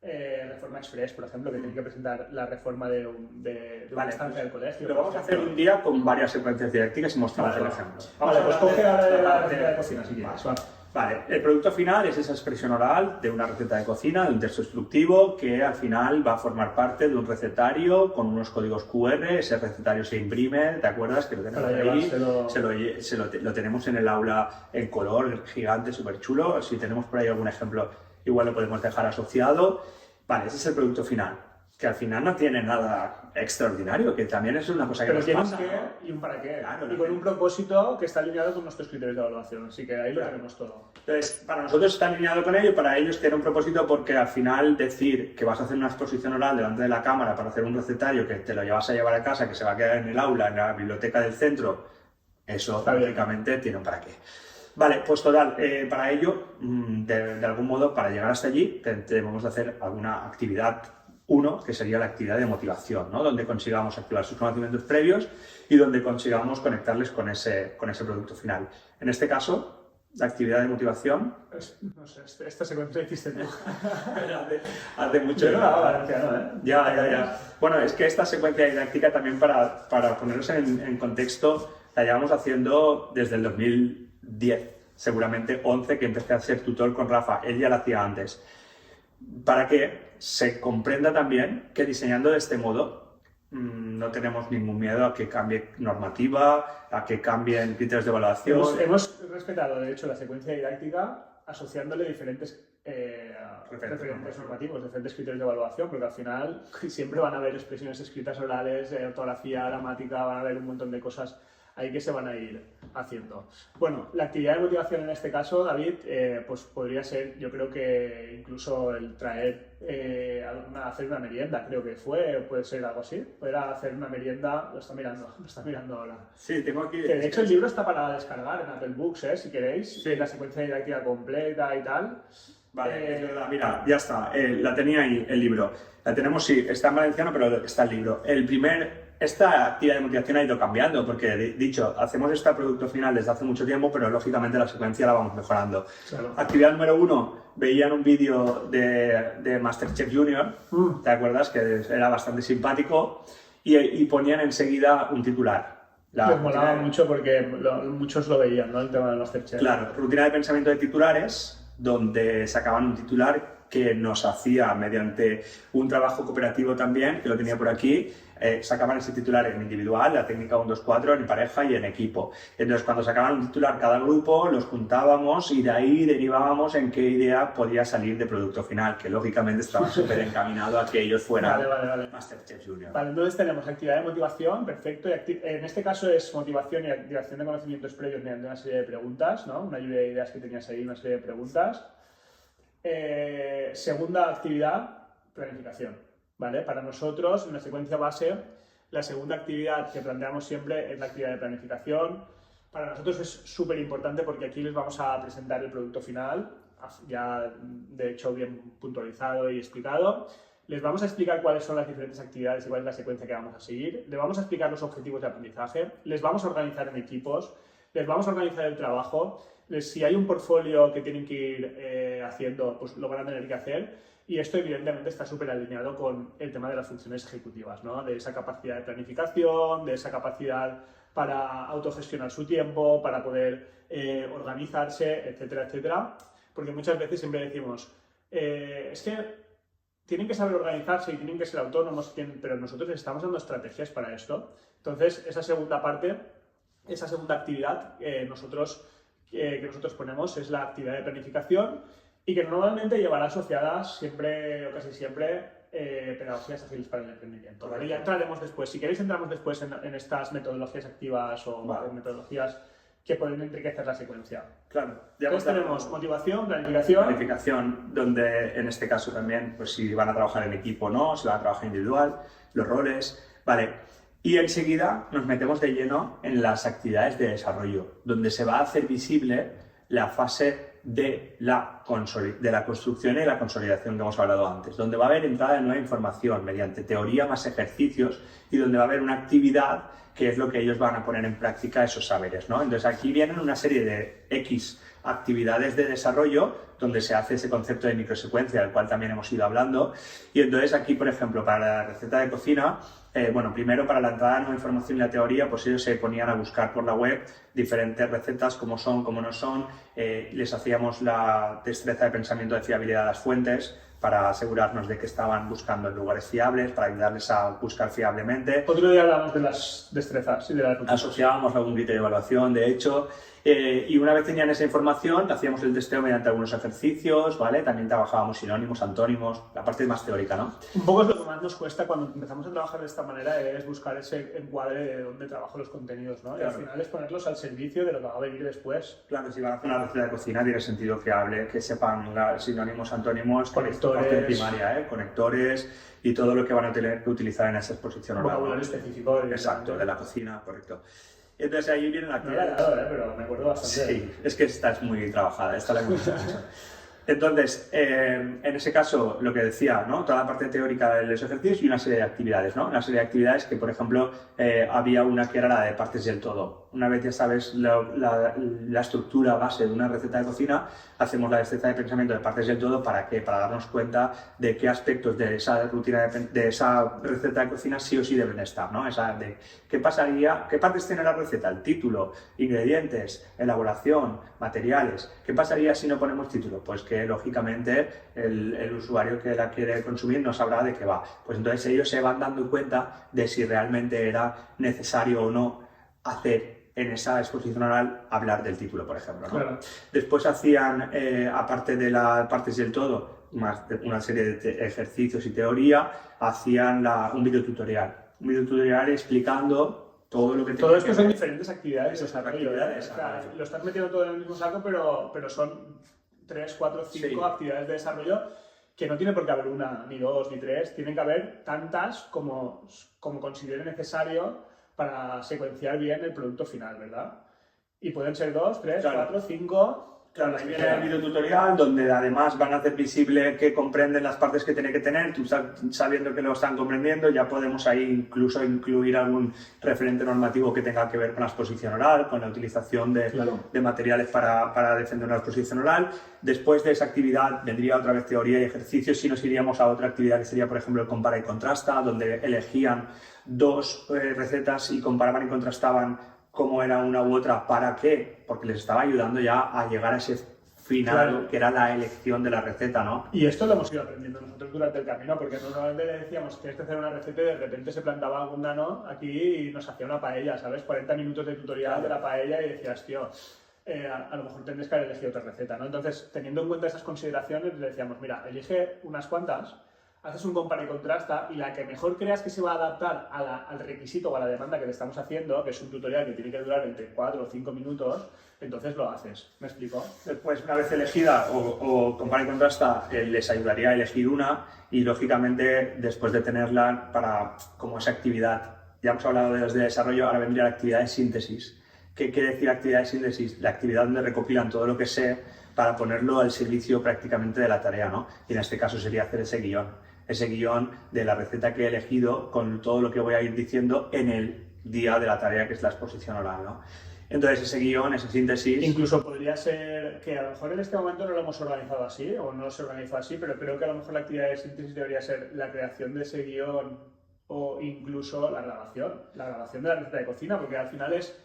Reforma Express, por ejemplo, que tiene que presentar la reforma de una instancia del colegio. Lo vamos a hacer un día con varias secuencias didácticas y mostramos el ejemplo. Vale, pues coge ahora la receta de cocina, si quieres. Vale, el producto final es esa expresión oral de una receta de cocina, de un texto instructivo que al final va a formar parte de un recetario con unos códigos QR. Ese recetario se imprime, ¿te acuerdas? Que lo tenemos ahí, lo tenemos en el aula en color gigante, súper chulo. Si tenemos por ahí algún ejemplo, igual lo podemos dejar asociado. Vale, ese es el producto final, que al final no tiene nada extraordinario, que también es una cosa que nos pasa. Pero tiene un qué y un para qué. Claro, y con un propósito que está alineado con nuestros criterios de evaluación, así que ahí lo tenemos todo. Entonces, para nosotros está alineado con ello, para ellos tiene un propósito porque al final decir que vas a hacer una exposición oral delante de la cámara para hacer un recetario que te lo llevas a llevar a casa, que se va a quedar en el aula, en la biblioteca del centro, eso lógicamente tiene un para qué. Vale, pues total, para ello, de algún modo, para llegar hasta allí, debemos de hacer alguna actividad. Uno, que sería la actividad de motivación, ¿no? Donde consigamos activar sus conocimientos previos y donde consigamos conectarles con ese producto final. En este caso, la actividad de motivación... No sé, esta secuencia hiciste tú. hace mucho que Ya. Bueno, es que esta secuencia didáctica también para ponernos en contexto, la llevamos haciendo desde el 2010, seguramente 11, que empecé a ser tutor con Rafa. Él ya la hacía antes. Para que se comprenda también que diseñando de este modo no tenemos ningún miedo a que cambie normativa, a que cambien criterios de evaluación. Hemos respetado, de hecho, la secuencia didáctica asociándole diferentes referentes normativos, diferentes criterios de evaluación, porque al final siempre van a haber expresiones escritas orales, ortografía, gramática, van a haber un montón de cosas ahí que se van a ir haciendo. Bueno, la actividad de motivación en este caso, David, pues podría ser, yo creo que incluso el traer, hacer una merienda, creo que puede ser algo así. Poder hacer una merienda, lo está mirando ahora. Sí, tengo aquí... Que de hecho el libro está para descargar en Apple Books, si queréis, la secuencia didáctica completa y tal. Vale, mira, ya está, la tenía ahí el libro. La tenemos, sí, está en valenciano, pero está el libro. Esta actividad de motivación ha ido cambiando porque, dicho, hacemos este producto final desde hace mucho tiempo, pero lógicamente la secuencia la vamos mejorando. Claro. Actividad número 1, veían un vídeo de Masterchef Junior, ¿te acuerdas? Que era bastante simpático y ponían enseguida un titular. Les molaba mucho porque muchos lo veían, ¿no? El tema del Masterchef. Claro, rutina de pensamiento de titulares, donde sacaban un titular que nos hacía mediante un trabajo cooperativo también, que lo tenía por aquí, sacaban ese titular en individual, la técnica 1, 2, 4, en pareja y en equipo. Entonces, cuando sacaban un titular cada grupo, los juntábamos y de ahí derivábamos en qué idea podía salir de producto final, que lógicamente estaba súper encaminado a que ellos fueran Masterchef Junior. Vale, entonces tenemos actividad de motivación, perfecto. En este caso es motivación y activación de conocimientos previos mediante una serie de preguntas, ¿no? Una lluvia de ideas que tenías ahí, una serie de preguntas. Segunda actividad, planificación. ¿Vale? Para nosotros, en la secuencia base, la segunda actividad que planteamos siempre es la actividad de planificación. Para nosotros es súper importante porque aquí les vamos a presentar el producto final ya de hecho bien puntualizado y explicado. Les vamos a explicar cuáles son las diferentes actividades y cuál es la secuencia que vamos a seguir. Les vamos a explicar los objetivos de aprendizaje. Les vamos a organizar en equipos. Les vamos a organizar el trabajo. Si hay un portfolio que tienen que ir haciendo, pues lo van a tener que hacer. Y esto evidentemente está súper alineado con el tema de las funciones ejecutivas, ¿no? De esa capacidad de planificación, de esa capacidad para autogestionar su tiempo, para poder organizarse, etcétera, etcétera. Porque muchas veces siempre decimos, es que tienen que saber organizarse y tienen que ser autónomos, pero nosotros les estamos dando estrategias para esto. Entonces, esa segunda parte, esa segunda actividad que nosotros ponemos es la actividad de planificación y que normalmente llevará asociadas siempre o casi siempre pedagogías ágiles para el emprendimiento. ¿Vale? Ya entraremos después. Si queréis, entramos después en estas metodologías activas o metodologías que pueden enriquecer la secuencia. Claro. Entonces tenemos motivación, planificación. Planificación, donde en este caso también, pues si van a trabajar en equipo o no, si van a trabajar individual, los roles, vale. Y enseguida nos metemos de lleno en las actividades de desarrollo, donde se va a hacer visible la fase de la construcción y la consolidación que hemos hablado antes, donde va a haber entrada de nueva información mediante teoría más ejercicios y donde va a haber una actividad que es lo que ellos van a poner en práctica esos saberes, ¿no? Entonces aquí vienen una serie de X actividades de desarrollo donde se hace ese concepto de microsecuencia, del cual también hemos ido hablando. Y entonces aquí, por ejemplo, para la receta de cocina, bueno, primero para la entrada de nueva información y la teoría, pues ellos se ponían a buscar por la web diferentes recetas, cómo son, cómo no son, les hacíamos la destreza de pensamiento de fiabilidad de las fuentes, para asegurarnos de que estaban buscando en lugares fiables, para ayudarles a buscar fiablemente. Otro día hablamos de las destrezas y de las asociábamos algún criterio de evaluación, de hecho, y una vez tenían esa información, hacíamos el testeo mediante algunos ejercicios, ¿vale? También trabajábamos sinónimos, antónimos, la parte más teórica, ¿no? Un poco es lo que más nos cuesta cuando empezamos a trabajar de esta manera, es buscar ese encuadre de dónde trabajo los contenidos, ¿no? Claro. Y al final es ponerlos al servicio de lo que va a venir después. Claro, si van a hacer una receta de cocina tiene sentido que sepan sinónimos, antónimos, conectores, primaria, conectores y todo lo que van a tener que utilizar en esa exposición oral. Vocabulario específico. Exacto, de la cocina, correcto. Entonces ahí viene la actividad. No la he dado, pero me acuerdo bastante. Sí, es que esta es muy trabajada, esta la hemos hecho. Entonces, en ese caso, lo que decía, ¿no? Toda la parte teórica de los ejercicios y una serie de actividades, ¿no? Una serie de actividades que, por ejemplo, había una que era la de partes del todo. Una vez ya sabes la estructura base de una receta de cocina, hacemos la destreza de pensamiento de partes del todo. ¿Para qué? Para darnos cuenta de qué aspectos de esa rutina, de esa receta de cocina sí o sí deben estar, ¿no? Esa de qué pasaría, qué partes tiene la receta, el título, ingredientes, elaboración, materiales. ¿Qué pasaría si no ponemos título? Pues que lógicamente el usuario que la quiere consumir no sabrá de qué va. Pues entonces ellos se van dando cuenta de si realmente era necesario o no hacer en esa exposición oral hablar del título, por ejemplo, ¿no? Claro. Después hacían, aparte de las partes del todo, una serie de ejercicios y teoría, hacían un videotutorial. Un videotutorial explicando todo lo que... Todo esto son diferentes actividades de desarrollo. Lo estás metiendo todo en el mismo saco, pero son 3, 4, 5 actividades de desarrollo que no tiene por qué haber una, ni dos, ni tres. Tienen que haber tantas como considere necesario para secuenciar bien el producto final, ¿verdad? Y pueden ser 2, 3, 4, 5... Claro, ahí viene el videotutorial donde además van a hacer visible que comprenden las partes que tiene que tener. Tú sabiendo que lo están comprendiendo, ya podemos ahí incluso incluir algún referente normativo que tenga que ver con la exposición oral, con la utilización de materiales para defender una exposición oral. Después de esa actividad vendría otra vez teoría y ejercicios y nos iríamos a otra actividad que sería, por ejemplo, el compara y contrasta, donde elegían 2 recetas y comparaban y contrastaban cómo era una u otra, ¿para qué? Porque les estaba ayudando ya a llegar a ese final, que era la elección de la receta, ¿no? Y esto lo hemos ido aprendiendo nosotros durante el camino, porque normalmente le decíamos, tienes que hacer una receta y de repente se plantaba algún nano aquí y nos hacía una paella, ¿sabes? 40 minutos de tutorial de la paella y decías, tío, a lo mejor tendrías que haber elegido otra receta, ¿no? Entonces, teniendo en cuenta esas consideraciones, le decíamos, mira, elige unas cuantas, haces un compara y contrasta y la que mejor creas que se va a adaptar al requisito o a la demanda que le estamos haciendo, que es un tutorial que tiene que durar entre 4 o 5 minutos, entonces lo haces. ¿Me explico? Después, una vez elegida o compara y contrasta, les ayudaría a elegir una y, lógicamente, después de tenerla como esa actividad, ya hemos hablado de las de desarrollo, ahora vendría la actividad de síntesis. ¿Qué quiere decir actividad de síntesis? La actividad donde recopilan todo lo que sé, para ponerlo al servicio prácticamente de la tarea, ¿no? Y en este caso sería hacer ese guión de la receta que he elegido con todo lo que voy a ir diciendo en el día de la tarea, que es la exposición oral, ¿no? Entonces ese guión, esa síntesis... Incluso podría ser que a lo mejor en este momento no lo hemos organizado así, o no se organiza así, pero creo que a lo mejor la actividad de síntesis debería ser la creación de ese guión o incluso la grabación de la receta de cocina, porque al final es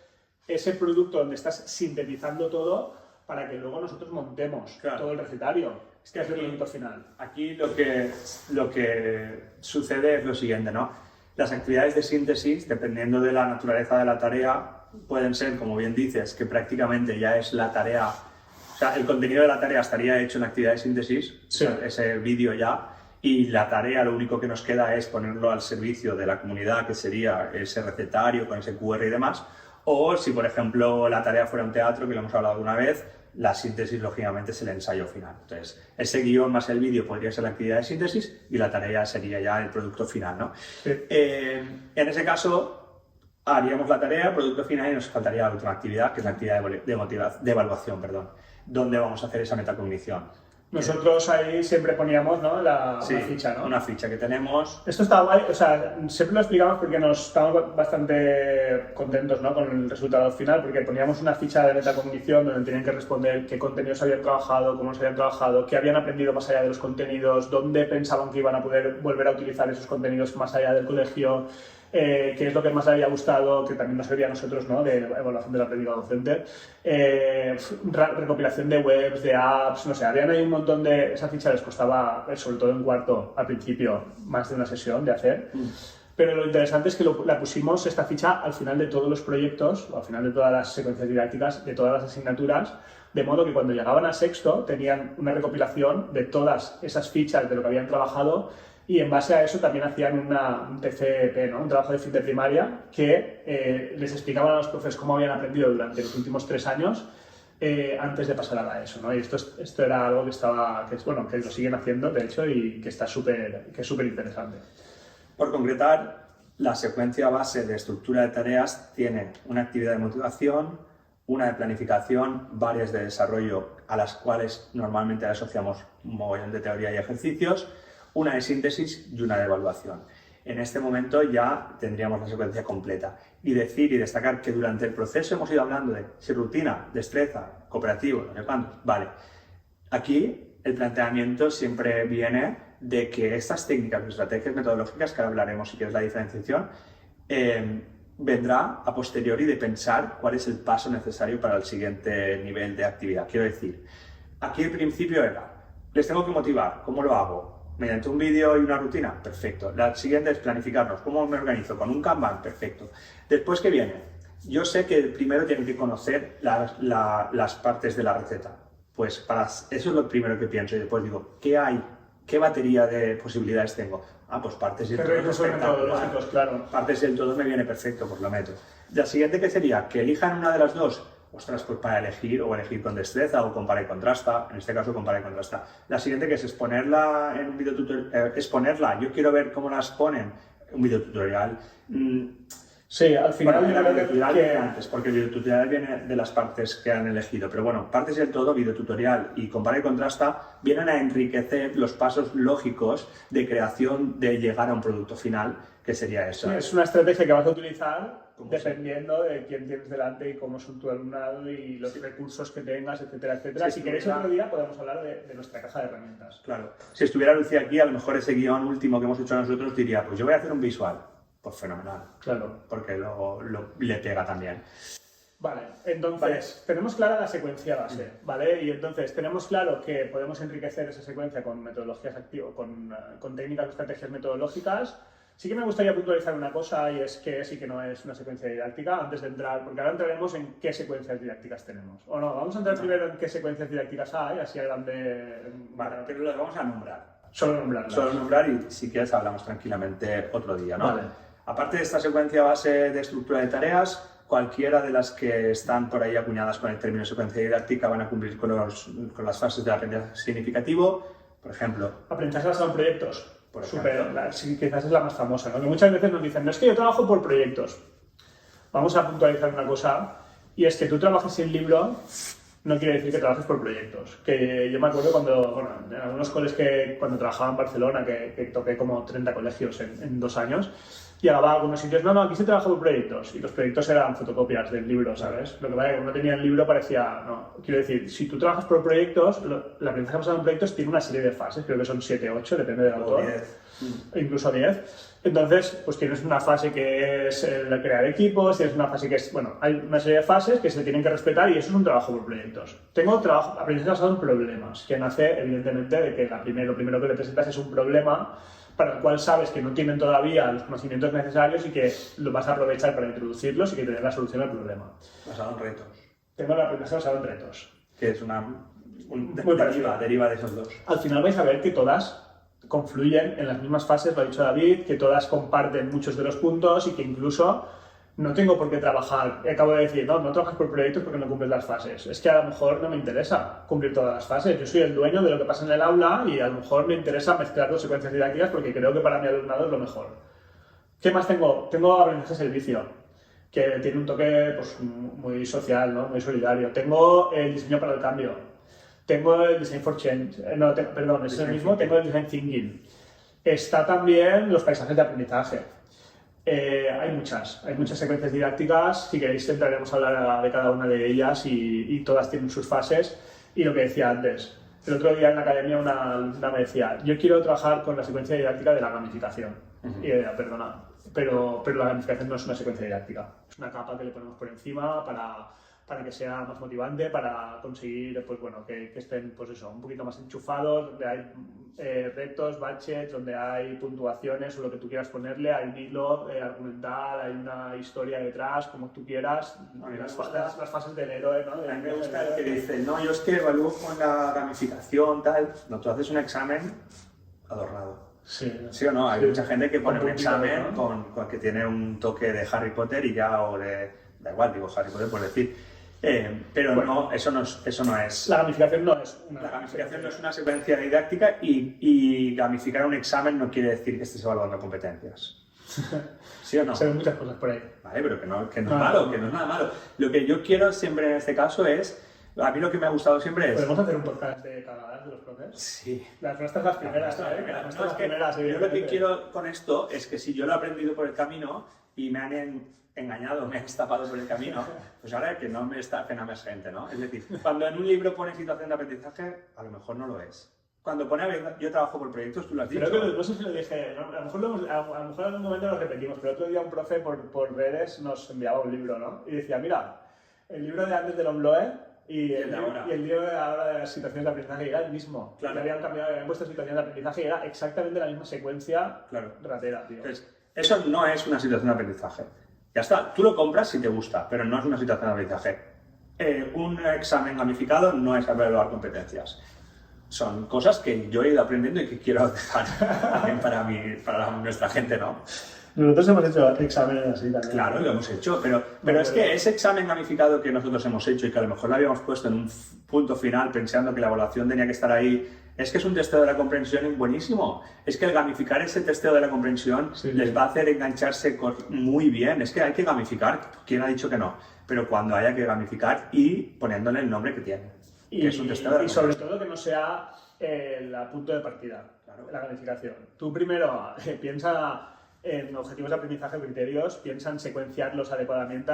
ese producto donde estás sintetizando todo para que luego nosotros montemos todo el recetario. Este es el producto final. Aquí lo que sucede es lo siguiente, ¿no? Las actividades de síntesis, dependiendo de la naturaleza de la tarea, pueden ser, como bien dices, que prácticamente ya es la tarea, o sea, el contenido de la tarea estaría hecho en la actividad de síntesis, sí. Ese vídeo ya, y la tarea lo único que nos queda es ponerlo al servicio de la comunidad, que sería ese recetario con ese QR y demás, o si, por ejemplo, la tarea fuera un teatro, que lo hemos hablado una vez, la síntesis, lógicamente, es el ensayo final. Entonces, ese guión más el vídeo podría ser la actividad de síntesis y la tarea sería ya el producto final, ¿no? Sí. En ese caso, haríamos la tarea, producto final, y nos faltaría la última actividad, que es la actividad de evaluación, donde vamos a hacer esa metacognición. Nosotros ahí siempre poníamos, ¿no? Una ficha, ¿no? Una ficha que tenemos. Esto está guay, o sea, siempre lo explicamos porque nos estamos bastante contentos, ¿no? Con el resultado final, porque poníamos una ficha de metacognición donde tenían que responder qué contenidos habían trabajado, cómo los habían trabajado, qué habían aprendido más allá de los contenidos, dónde pensaban que iban a poder volver a utilizar esos contenidos más allá del colegio, qué es lo que más les había gustado, que también nos servía a nosotros, ¿no? De evaluación del aprendizaje docente, recopilación de webs, de apps, no sé, habían ahí un montón de... Esa ficha les costaba, sobre todo en cuarto, al principio, más de una sesión de hacer. Pero lo interesante es que la pusimos, esta ficha, al final de todos los proyectos, o al final de todas las secuencias didácticas, de todas las asignaturas, de modo que cuando llegaban a sexto tenían una recopilación de todas esas fichas de lo que habían trabajado. Y en base a eso también hacían un TFP, ¿no? Un trabajo de fin de primaria que les explicaban a los profes cómo habían aprendido durante los últimos 3 años antes de pasar a eso, ¿no? Y esto era algo que lo siguen haciendo, de hecho, y que es súper interesante. Por concretar, la secuencia base de estructura de tareas tiene una actividad de motivación, una de planificación, varias de desarrollo a las cuales normalmente asociamos un mogollón de teoría y ejercicios, una de síntesis y una de evaluación. En este momento ya tendríamos la secuencia completa. Y decir y destacar que durante el proceso hemos ido hablando de si rutina, destreza, cooperativo, no sé cuánto. Vale. Aquí el planteamiento siempre viene de que estas técnicas o estrategias metodológicas, que ahora hablaremos si quieres la diferenciación, vendrá a posteriori de pensar cuál es el paso necesario para el siguiente nivel de actividad. Quiero decir, aquí el principio era, les tengo que motivar, ¿cómo lo hago? Mediante un vídeo y una rutina, perfecto. La siguiente es planificarnos. ¿Cómo me organizo? Con un Kanban, perfecto. Después, ¿qué viene? Yo sé que primero tienen que conocer las partes de la receta. Pues para eso es lo primero que pienso. Y después digo, ¿qué hay? ¿Qué batería de posibilidades tengo? Pues partes y el todo. Claro. Partes y el todo me viene perfecto, pues lo meto. La siguiente, ¿qué sería? Que elijan una de las dos. Ostras, pues para elegir, o elegir con destreza, o compara y contrasta, en este caso compara y contrasta. La siguiente, que es exponerla en un videotutorial, exponerla, yo quiero ver cómo las ponen, un videotutorial. Sí, al final antes, porque el videotutorial viene de las partes que han elegido, pero bueno, partes del todo, videotutorial y compara y contrasta, vienen a enriquecer los pasos lógicos de creación de llegar a un producto final, que sería eso. Sí, es una estrategia que vas a utilizar dependiendo de quién tienes delante y cómo son tu alumnado y los recursos que tengas, etcétera, etcétera. Si queréis otro día podemos hablar de nuestra caja de herramientas. Claro. Si estuviera Lucía aquí, a lo mejor ese guión último que hemos hecho nosotros diría, pues yo voy a hacer un visual. Pues fenomenal. Claro. Porque le pega también. Vale, entonces tenemos clara la secuencia base, ¿vale? Y entonces tenemos claro que podemos enriquecer esa secuencia con metodologías activas, con técnicas o estrategias metodológicas. Sí que me gustaría puntualizar una cosa, y es que sí que no es una secuencia didáctica, antes de entrar, porque ahora entraremos en qué secuencias didácticas tenemos. O no, vamos a entrar primero en qué secuencias didácticas hay, así a grande... Vale, pero las vamos a nombrar. Solo nombrarlas. Solo nombrar y si quieres hablamos tranquilamente otro día, ¿no? Vale. Aparte de esta secuencia base de estructura de tareas, cualquiera de las que están por ahí acuñadas con el término secuencia didáctica van a cumplir con las fases de aprendizaje significativo. Por ejemplo... Aprendizaje basado en proyectos. Sí, quizás es la más famosa, ¿no? Que muchas veces nos dicen, no, es que yo trabajo por proyectos. Vamos a puntualizar una cosa, y es que tú trabajes sin libro no quiere decir que trabajes por proyectos. Que yo me acuerdo en algunos coles cuando trabajaba en Barcelona, que toqué como 30 colegios en 2 años, llegaba a algunos sitios, no, aquí se trabaja por proyectos, y los proyectos eran fotocopias del libro, ¿sabes? Lo que pasa es que como no tenía el libro parecía, no, quiero decir, si tú trabajas por proyectos, la aprendizaje basado en proyectos tiene una serie de fases, creo que son 7 o 8, depende del autor, 10. Incluso 10. Entonces, pues tienes una fase que es el crear equipos, tienes una fase que es, bueno, hay una serie de fases que se tienen que respetar y eso es un trabajo por proyectos. Tengo aprendizaje basado en problemas, que nace evidentemente de que lo primero que le presentas es un problema para el cual sabes que no tienen todavía los conocimientos necesarios y que lo vas a aprovechar para introducirlos y que te den la solución al problema. Basado en retos. Tengo el aprendizaje basado en retos. Que es deriva de esos dos. Al final vais a ver que todas confluyen en las mismas fases, lo ha dicho David, que todas comparten muchos de los puntos y que incluso no tengo por qué trabajar. Acabo de decir, no trabajas por proyectos porque no cumples las fases. Es que a lo mejor no me interesa cumplir todas las fases. Yo soy el dueño de lo que pasa en el aula y a lo mejor me interesa mezclar 2 secuencias didácticas porque creo que para mi alumnado es lo mejor. ¿Qué más tengo? Tengo aprendizaje servicio, que tiene un toque pues, muy social, ¿no? Muy solidario. Tengo el diseño para el cambio. Tengo el Design for Change. Es el mismo. Tengo el Design Thinking. Está también los paisajes de aprendizaje. Hay muchas secuencias didácticas. Si queréis, entraremos a hablar de cada una de ellas y todas tienen sus fases. Y lo que decía antes, el otro día en la academia una alumna me decía: yo quiero trabajar con la secuencia didáctica de la gamificación. Y yo decía, perdona, pero la gamificación no es una secuencia didáctica. Es una capa que le ponemos por encima para que sea más motivante, para conseguir pues, bueno, que estén pues eso, un poquito más enchufados, donde hay retos, baches, donde hay puntuaciones o lo que tú quieras ponerle, hay un hilo argumental, hay una historia detrás, como tú quieras, las fases del héroe, ¿no? A mí me gusta el que dice, no, yo es que evalúo con la gamificación, tal. No, tú haces un examen adornado. Sí o no, hay mucha gente que pone un examen, ¿no? con que tiene un toque de Harry Potter y ya, o de, da igual, digo Harry Potter por decir. Pero bueno, no, eso no es. La gamificación no es una. La gamificación no es una secuencia didáctica y gamificar un examen no quiere decir que estés evaluando competencias. ¿Sí o no? Se ven muchas cosas por ahí. Vale, pero que no es malo, que no es nada malo. Lo que yo quiero siempre en este caso es. A mí lo que me ha gustado siempre es... ¿Podemos hacer un podcast de cagadas de los profes? Sí. Las nuestras, las primeras, ¿sabes? Las primeras, yo lo que quiero con esto es que si yo lo he aprendido por el camino y me han engañado, me han estafado por el camino, pues ahora que no me estafen a más gente, ¿no? Es decir, cuando en un libro pone situación de aprendizaje, a lo mejor no lo es. Cuando pone yo trabajo por proyectos, tú lo has dicho. Creo que no sé si lo dije, ¿no? A lo mejor en algún momento lo repetimos, pero otro día un profe por redes nos enviaba un libro, ¿no? Y decía, mira, el libro de antes del Ombloe y el libro de ahora de las situaciones de aprendizaje era el mismo. Claro. Le habían cambiado, habían puesto situaciones de aprendizaje y era exactamente la misma secuencia ratera, tío. Entonces, eso no es una situación de aprendizaje. Ya está, tú lo compras si te gusta, pero no es una situación de aprendizaje. Un examen gamificado no es evaluar competencias. Son cosas que yo he ido aprendiendo y que quiero dejar también para nuestra gente, ¿no? Nosotros hemos hecho exámenes así también. Claro, lo hemos hecho, pero es que ese examen gamificado que nosotros hemos hecho y que a lo mejor lo habíamos puesto en un punto final pensando que la evaluación tenía que estar ahí, es que es un testeo de la comprensión buenísimo. Es que el gamificar ese testeo de la comprensión les va a hacer engancharse muy bien. Es que hay que gamificar, ¿quién ha dicho que no? Pero cuando haya que gamificar y poniéndole el nombre que tiene. Que es un testeo de la sobre todo que no sea el punto de partida, la gamificación. Tú primero piensa en objetivos de aprendizaje, criterios, piensa en secuenciarlos adecuadamente,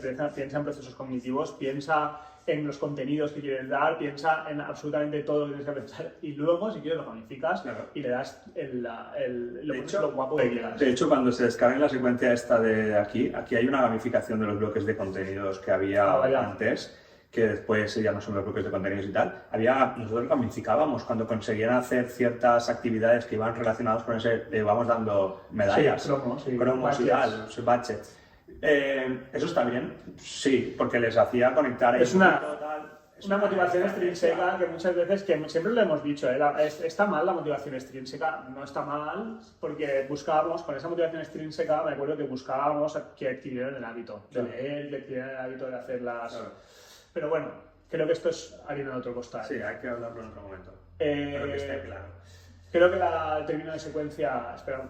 piensa en procesos cognitivos, piensa en los contenidos que quieres dar, piensa en absolutamente todo lo que tienes que pensar y luego, si quieres, lo gamificas y le das lo guapo que quieras. De hecho, cuando se descarguen la secuencia esta de aquí hay una gamificación de los bloques de contenidos que había antes, que después ya no son los bloques de contenidos y tal. Nosotros gamificábamos cuando conseguían hacer ciertas actividades que iban relacionadas con ese, vamos dando medallas, cromos y tal, badges. ¿Eso está bien? Sí, porque les hacía conectar. Es una motivación extrínseca que muchas veces, que siempre lo hemos dicho, está mal la motivación extrínseca, no está mal, porque buscábamos, con esa motivación extrínseca, me acuerdo que buscábamos que adquirieran el hábito de leer, que adquirieran el hábito de hacerlas. Pero bueno, creo que esto es harina de otro costal. Sí, hay que hablarlo en otro momento. Pero que esté claro. Creo que el término de secuencia, espero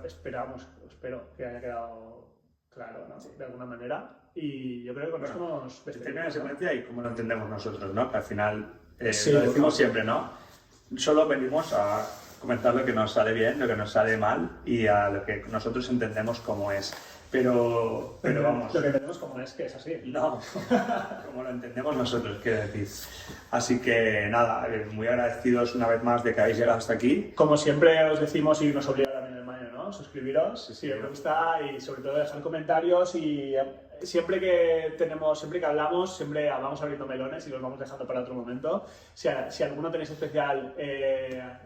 que haya quedado claro, ¿no? De alguna manera. Y yo creo que con esto nos Término de despedimos, ¿no? secuencia y cómo lo entendemos nosotros, ¿no? Que al final Sí, lo decimos bueno. siempre, ¿no? Solo venimos a comentar lo que nos sale bien, lo que nos sale mal y a lo que nosotros entendemos como es. Pero vamos, Lo que tenemos como es que es así. no, como lo entendemos nosotros, quiero decir. Así que nada, muy agradecidos una vez más de que habéis llegado hasta aquí. Como siempre os decimos y nos obliga también el Maño, ¿no? Suscribiros Sí, si os gusta y sobre todo dejar comentarios y siempre que hablamos, siempre vamos abriendo melones y los vamos dejando para otro momento. Si alguno tenéis especial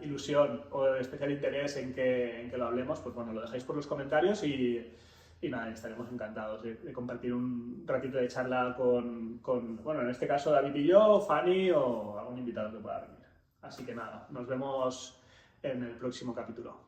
ilusión o especial interés en que lo hablemos, pues bueno, lo dejáis por los comentarios y nada, estaremos encantados de compartir un ratito de charla con, bueno, en este caso David y yo, Fanny o algún invitado que pueda venir. Así que nada, nos vemos en el próximo capítulo.